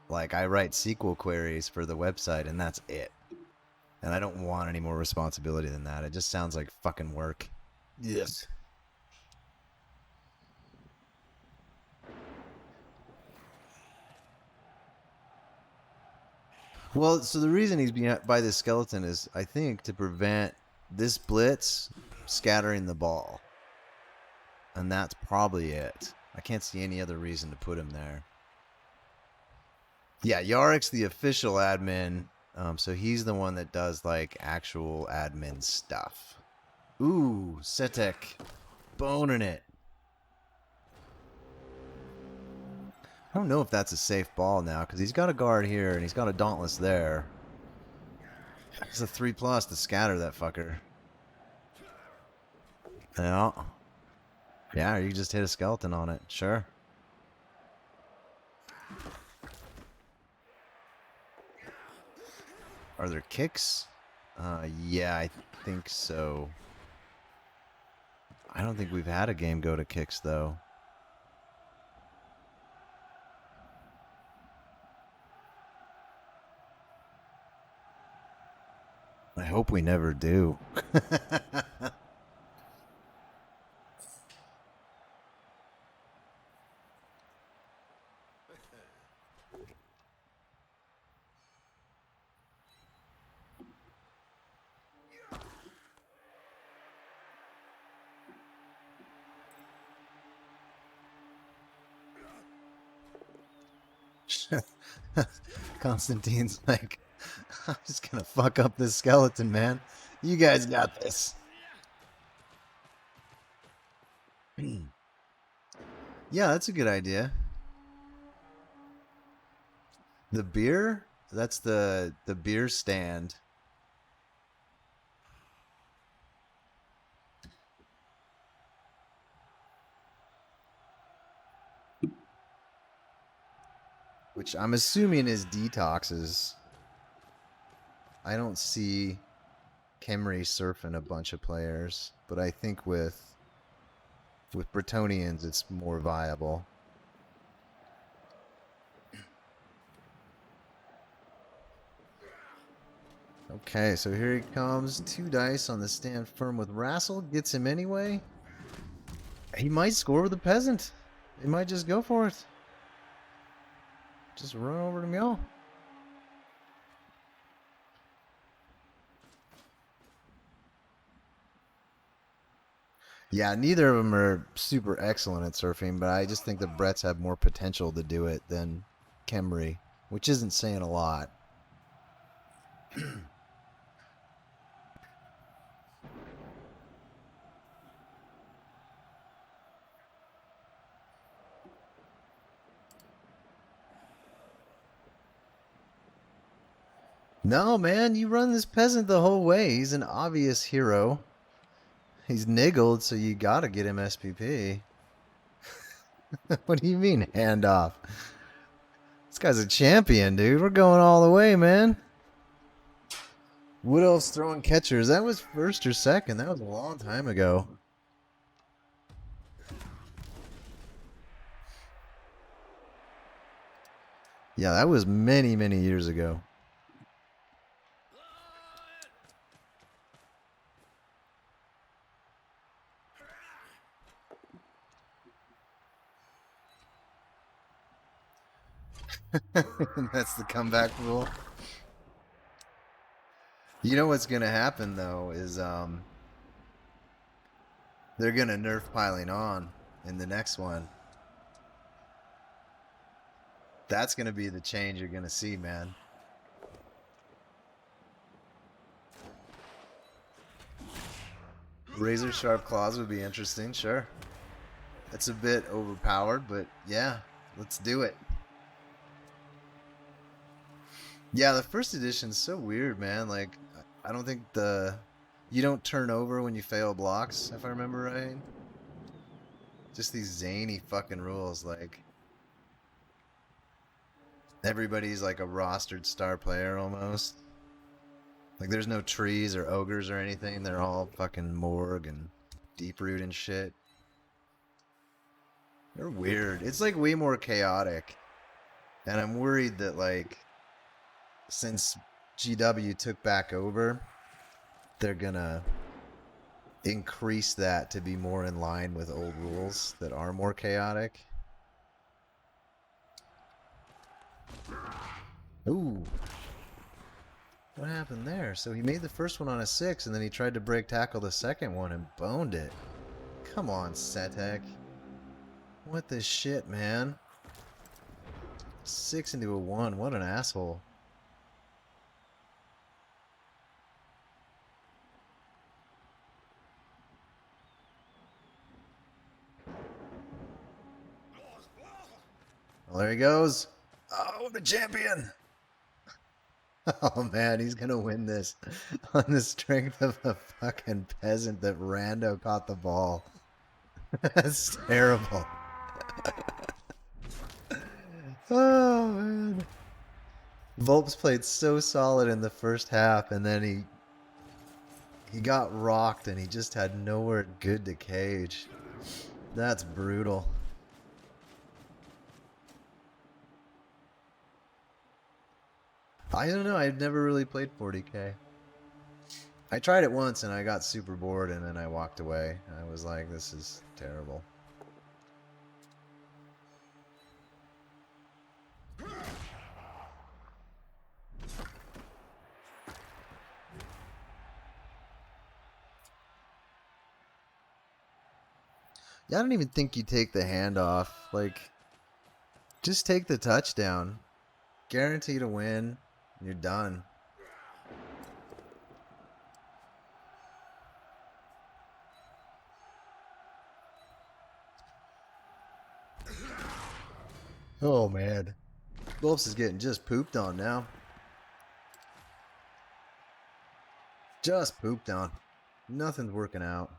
Like, I write SQL queries for the website, and that's it. And I don't want any more responsibility than that. It just sounds like fucking work. Yes. Well, so the reason he's being by this skeleton is, I think, to prevent this blitz scattering the ball. And that's probably it. I can't see any other reason to put him there. Yeah, Yarick's the official admin, so he's the one that does, like, actual admin stuff. Ooh, Setek. Boning it. I don't know if that's a safe ball now, because he's got a guard here, and he's got a Dauntless there. It's a 3+ to scatter that fucker. Yeah. Yeah, you just hit a skeleton on it. Sure. Are there kicks? Yeah, I think so. I don't think we've had a game go to kicks, though. I hope we never do. Constantine's like, I'm just gonna fuck up this skeleton, man. You guys got this. Yeah, that's a good idea. The beer? That's the beer stand. Which I'm assuming is detoxes. I don't see Kemri surfing a bunch of players, but I think with Bretonians it's more viable. Okay, so here he comes. 2 dice on the stand firm with Wrestle. Gets him anyway. He might score with the peasant. He might just go for it. Just run over to Meow. Yeah, neither of them are super excellent at surfing, but I just think the Bretts have more potential to do it than Kemri, which isn't saying a lot. No, man, you run this peasant the whole way. He's an obvious hero. He's niggled, so you gotta get him SPP. What do you mean, hand off? This guy's a champion, dude. We're going all the way, man. Wood Elf's throwing catchers. That was first or second. That was a long time ago. Yeah, that was many, many years ago. That's the comeback rule. You know what's gonna happen though is they're gonna nerf piling on in the next one. That's gonna be the change you're gonna see, man. Razor sharp claws would be interesting, sure. It's a bit overpowered, but yeah, let's do it. Yeah, the first edition's so weird, man. Like, I don't think you don't turn over when you fail blocks, if I remember right. Just these zany fucking rules, like everybody's like a rostered star player almost. Like there's no trees or ogres or anything. They're all fucking Morg and Deeproot and shit. They're weird. It's like way more chaotic. And I'm worried that like since GW took back over, they're gonna increase that to be more in line with old rules that are more chaotic. Ooh. What happened there? So he made the first one on a 6, and then he tried to break tackle the second one and boned it. Come on, Setek. What the shit, man? 6 into a 1. What an asshole. Oh, there he goes. Oh, the champion. Oh man, he's gonna win this on the strength of a fucking peasant that rando caught the ball. That's terrible. Oh man. Volps played so solid in the first half, and then he got rocked, and he just had nowhere good to cage. That's brutal. I don't know. I've never really played 40k. I tried it once, and I got super bored, and then I walked away. I was like, this is terrible. Yeah, I don't even think you take the handoff. Like, just take the touchdown. Guarantee to win. You're done. Oh, man. Wolves is getting just pooped on now. Just pooped on. Nothing's working out.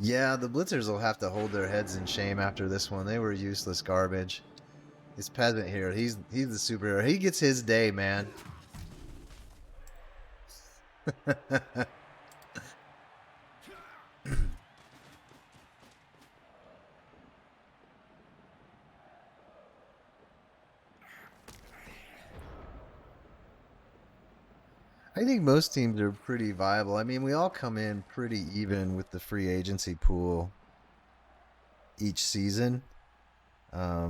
Yeah, the Blitzers will have to hold their heads in shame after this one. They were useless garbage. This peasant here, he's the superhero. He gets his day, man. I think most teams are pretty viable. I mean, we all come in pretty even with the free agency pool each season. I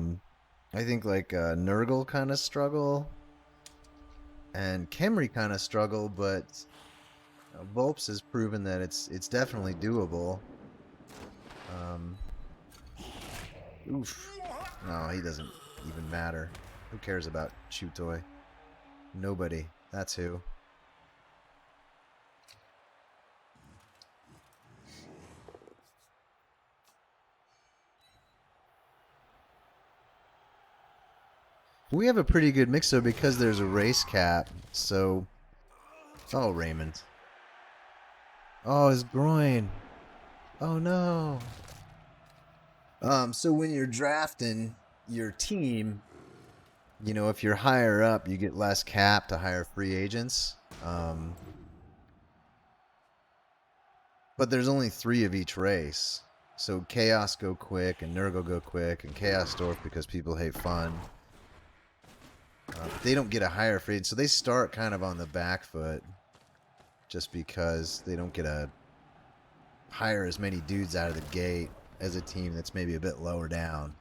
think like Nurgle kind of struggle, and Kemry kind of struggle, but Volps has proven that it's definitely doable. Oof. No, he doesn't even matter. Who cares about Shoot-Toy? Nobody. That's who. We have a pretty good mix though because there's a race cap. So, oh, Raymond. Oh, his groin. Oh no. So when you're drafting your team, you know, if you're higher up, you get less cap to hire free agents. But there's only 3 of each race. So Chaos go quick, and Nurgle go quick, and Chaos Dwarf because people hate fun. They don't get a higher free agent, so they start kind of on the back foot just because they don't get a hire as many dudes out of the gate as a team that's maybe a bit lower down.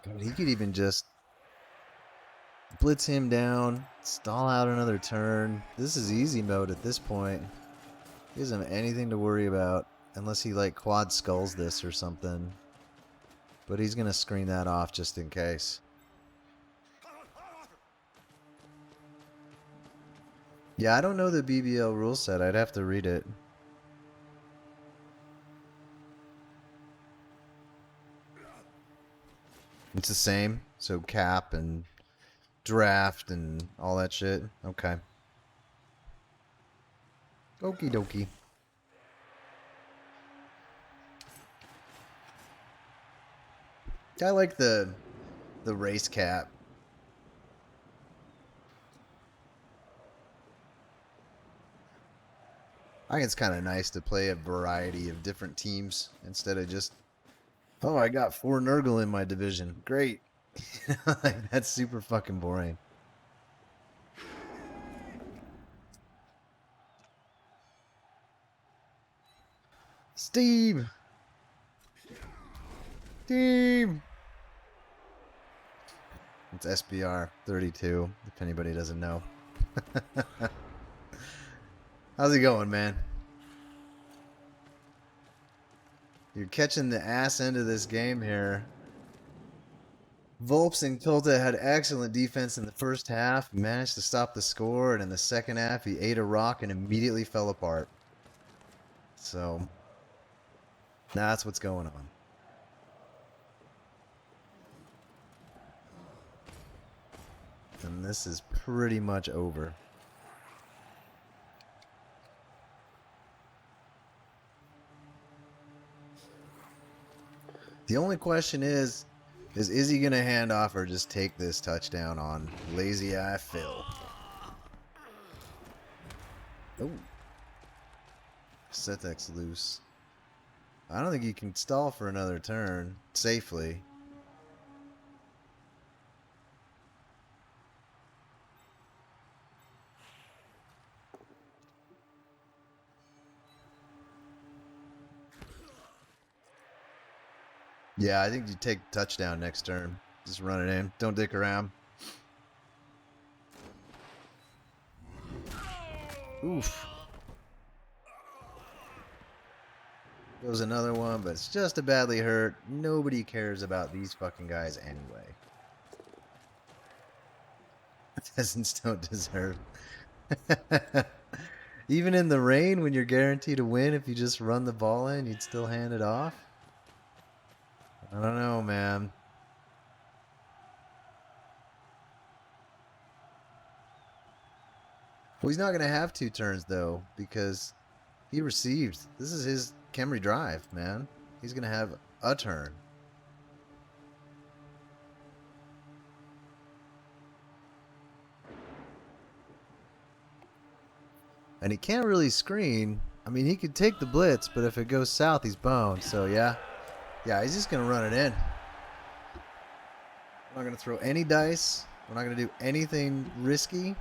God, he could even just blitz him down, stall out another turn. This is easy mode at this point. He doesn't have anything to worry about unless he like quad skulls this or something. But he's going to screen that off just in case. Yeah, I don't know the BBL rule set. I'd have to read it. It's the same. So cap and draft and all that shit. Okay. Okie dokie. I like the race cap. I think it's kind of nice to play a variety of different teams instead of just, oh, I got 4 Nurgle in my division. Great. Like, that's super fucking boring. Steve! Steve! It's SBR 32, if anybody doesn't know. How's it going, man? You're catching the ass end of this game here. Volps and Kilta had excellent defense in the first half, managed to stop the score, and in the second half, he ate a rock and immediately fell apart. So, that's what's going on. And this is pretty much over. The only question is he going to hand off or just take this touchdown on lazy eye Phil? Oh. Setek's loose. I don't think he can stall for another turn safely. Yeah, I think you take the touchdown next turn. Just run it in. Don't dick around. Oof. Goes another one, but it's just a badly hurt. Nobody cares about these fucking guys anyway. Peasants don't deserve. Even in the rain, when you're guaranteed to win, if you just run the ball in, you'd still hand it off? I don't know, man. Well, he's not going to have 2 turns, though, because he received. This is his Camry drive, man. He's going to have a turn. And he can't really screen. I mean, he could take the blitz, but if it goes south, he's boned. So, yeah. Yeah, he's just going to run it in. We're not going to throw any dice. We're not going to do anything risky.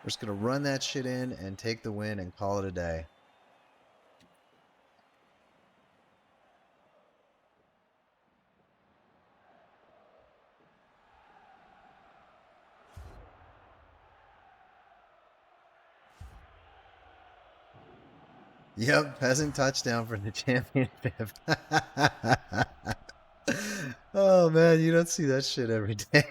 We're just going to run that shit in and take the win and call it a day. Yep, peasant touchdown for the championship. Oh, man, you don't see that shit every day.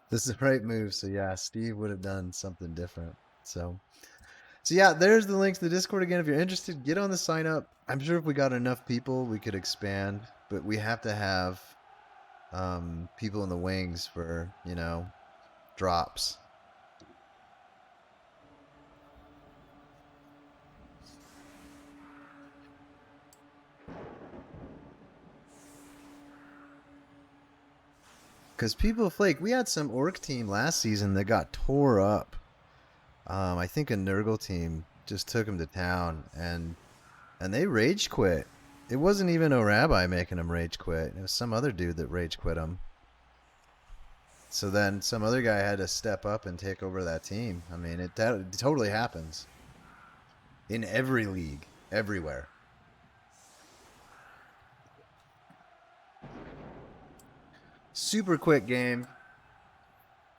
This is the right move. So, yeah, Steve would have done something different. So yeah, there's the link to the Discord again. If you're interested, get on the sign up. I'm sure if we got enough people, we could expand. But we have to have people in the wings for, you know, drops. Because people flake. We had some orc team last season that got tore up. I think a Nurgle team just took them to town, and they rage quit. It wasn't even a rabbi making them rage quit. It was some other dude that rage quit them. So then some other guy had to step up and take over that team. I mean, it totally happens. In every league. Everywhere. Super quick game.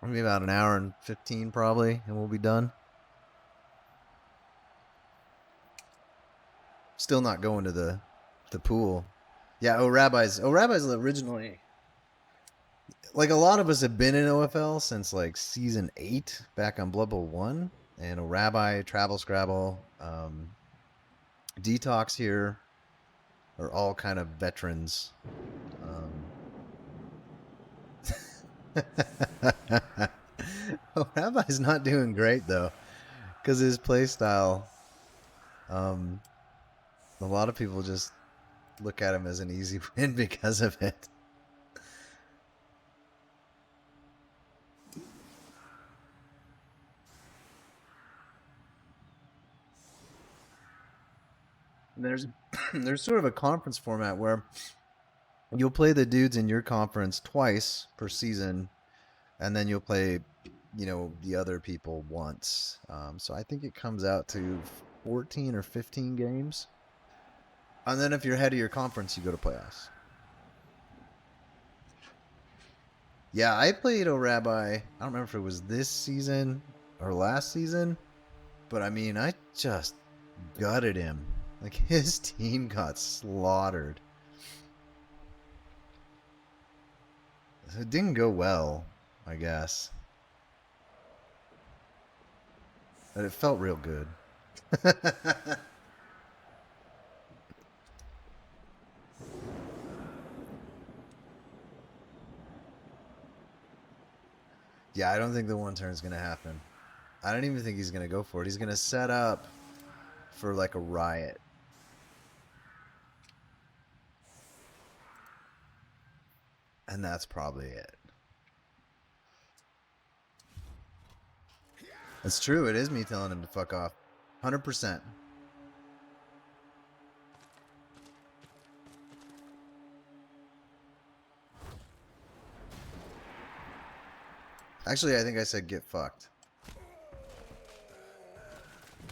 Maybe about an hour and 15 probably, and we'll be done. Still not going to the pool. Yeah, Rabbi's originally, like, a lot of us have been in OFL since like season 8 back on Blood Bowl 1, and Rabbi, Travel Scrabble, Detox here are all kind of veterans. Rabbi's not doing great though, because his play style, a lot of people just look at him as an easy win because of it. There's sort of a conference format where you'll play the dudes in your conference twice per season, and then you'll play, you know, the other people once. So I think it comes out to 14 or 15 games. And then if you're ahead of your conference, you go to playoffs. Yeah, I played O'Rabbi. I don't remember if it was this season or last season, but I mean, I just gutted him. Like, his team got slaughtered. So it didn't go well, I guess. But it felt real good. Yeah, I don't think the one turn is going to happen. I don't even think he's going to go for it. He's going to set up for like a riot. And that's probably it. That's true. It is me telling him to fuck off. 100%. Actually, I think I said get fucked.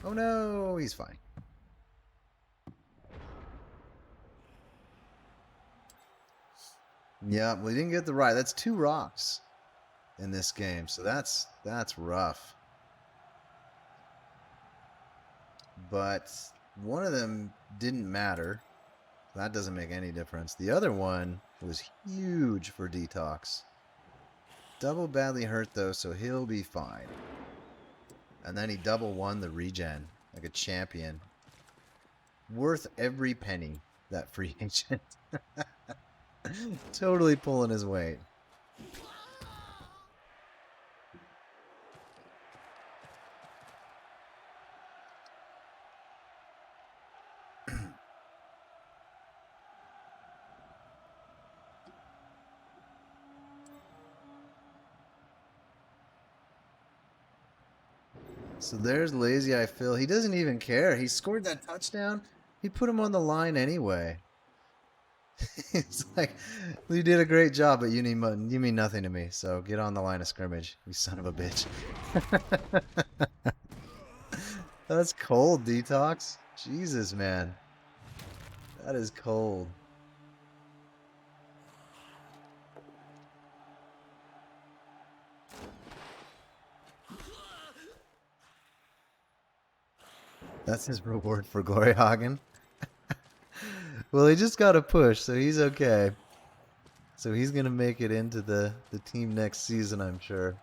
Oh no, he's fine. Yeah, well, he didn't get the right. That's 2 rocks in this game, so that's rough. But one of them didn't matter. That doesn't make any difference. The other one was huge for Detox. Double badly hurt though, so he'll be fine. And then he double won the regen like a champion. Worth every penny, that free agent. Totally pulling his weight. So there's Lazy Eye Phil. He doesn't even care. He scored that touchdown. He put him on the line anyway. It's like, you did a great job, but you mean nothing to me. So get on the line of scrimmage, you son of a bitch. That's cold, Detox. Jesus, man. That is cold. That's his reward for Glory Hagen. Well, he just got a push, so he's okay. So he's going to make it into the team next season, I'm sure.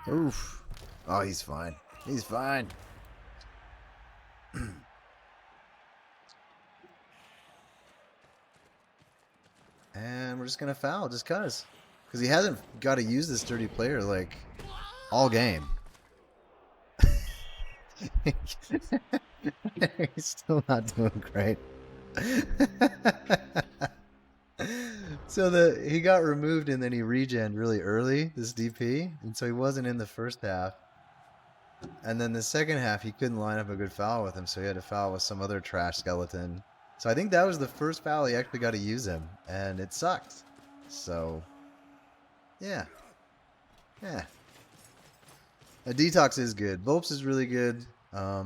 Oof. Oh, he's fine. He's fine. And we're just going to foul just because. Because he hasn't got to use this dirty player, like, all game. He's still not doing great. So he got removed and then he regened really early, this DP, and so he wasn't in the first half. And then the second half, he couldn't line up a good foul with him, so he had to foul with some other trash skeleton. So I think that was the first foul he actually got to use him, and it sucked. So, yeah. Yeah. A Detox is good. Volps is really good. I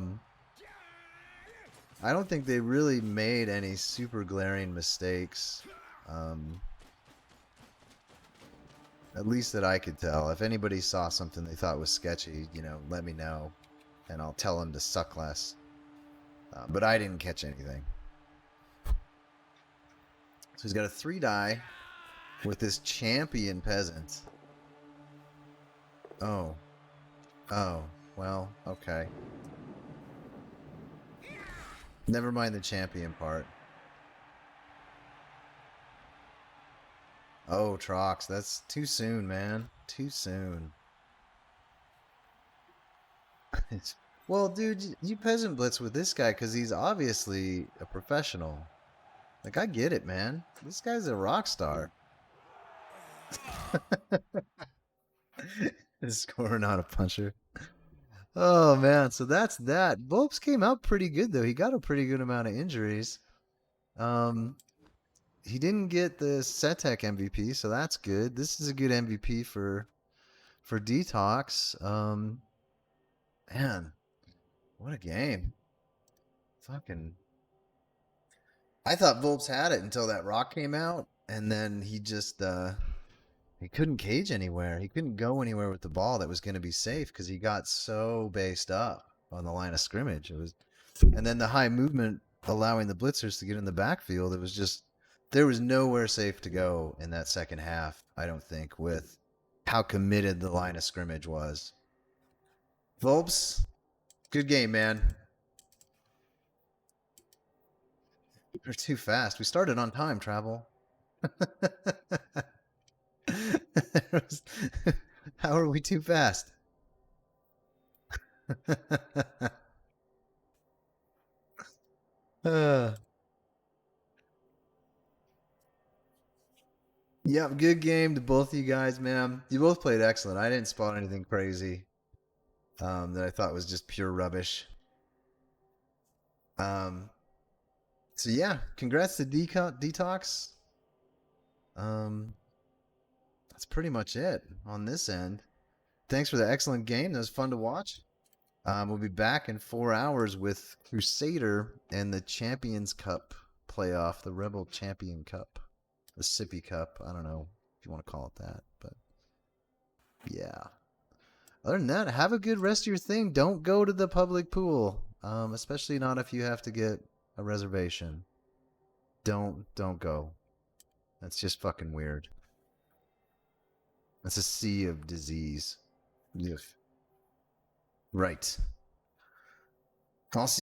don't think they really made any super glaring mistakes. At least that I could tell. If anybody saw something they thought was sketchy, let me know. And I'll tell them to suck less. But I didn't catch anything. So he's got a 3-die with this champion peasant. Oh. Oh. Well, okay. Never mind the champion part. Oh, Trox, that's too soon, man. Too soon. Well, dude, you peasant blitz with this guy because he's obviously a professional. Like, I get it, man. This guy's a rock star. Scorer, not a puncher. Oh, man. So that's that. Volps came out pretty good, though. He got a pretty good amount of injuries. He didn't get the Setek MVP, so that's good. This is a good MVP for for Detox. Man, what a game. Fucking. I thought Volps had it until that rock came out, and then he just he couldn't cage anywhere. He couldn't go anywhere with the ball that was going to be safe because he got so based up on the line of scrimmage. It was, and then the high movement allowing the blitzers to get in the backfield. It was just there was nowhere safe to go in that second half. I don't think with how committed the line of scrimmage was. Volps, good game, man. We're too fast. We started on time, Travel. How are we too fast? Yep, good game to both of you guys, man. You both played excellent. I didn't spot anything crazy that I thought was just pure rubbish. So yeah, congrats to Detox. That's pretty much it on this end. Thanks for the excellent game. That was fun to watch. We'll be back in 4 hours with Crusader and the Champions Cup playoff, the Rebel Champion Cup, the Sippy Cup. I don't know if you want to call it that, but yeah. Other than that, have a good rest of your thing. Don't go to the public pool, especially not if you have to get a reservation. Don't go. That's just fucking weird. That's a sea of disease. Right. I'll see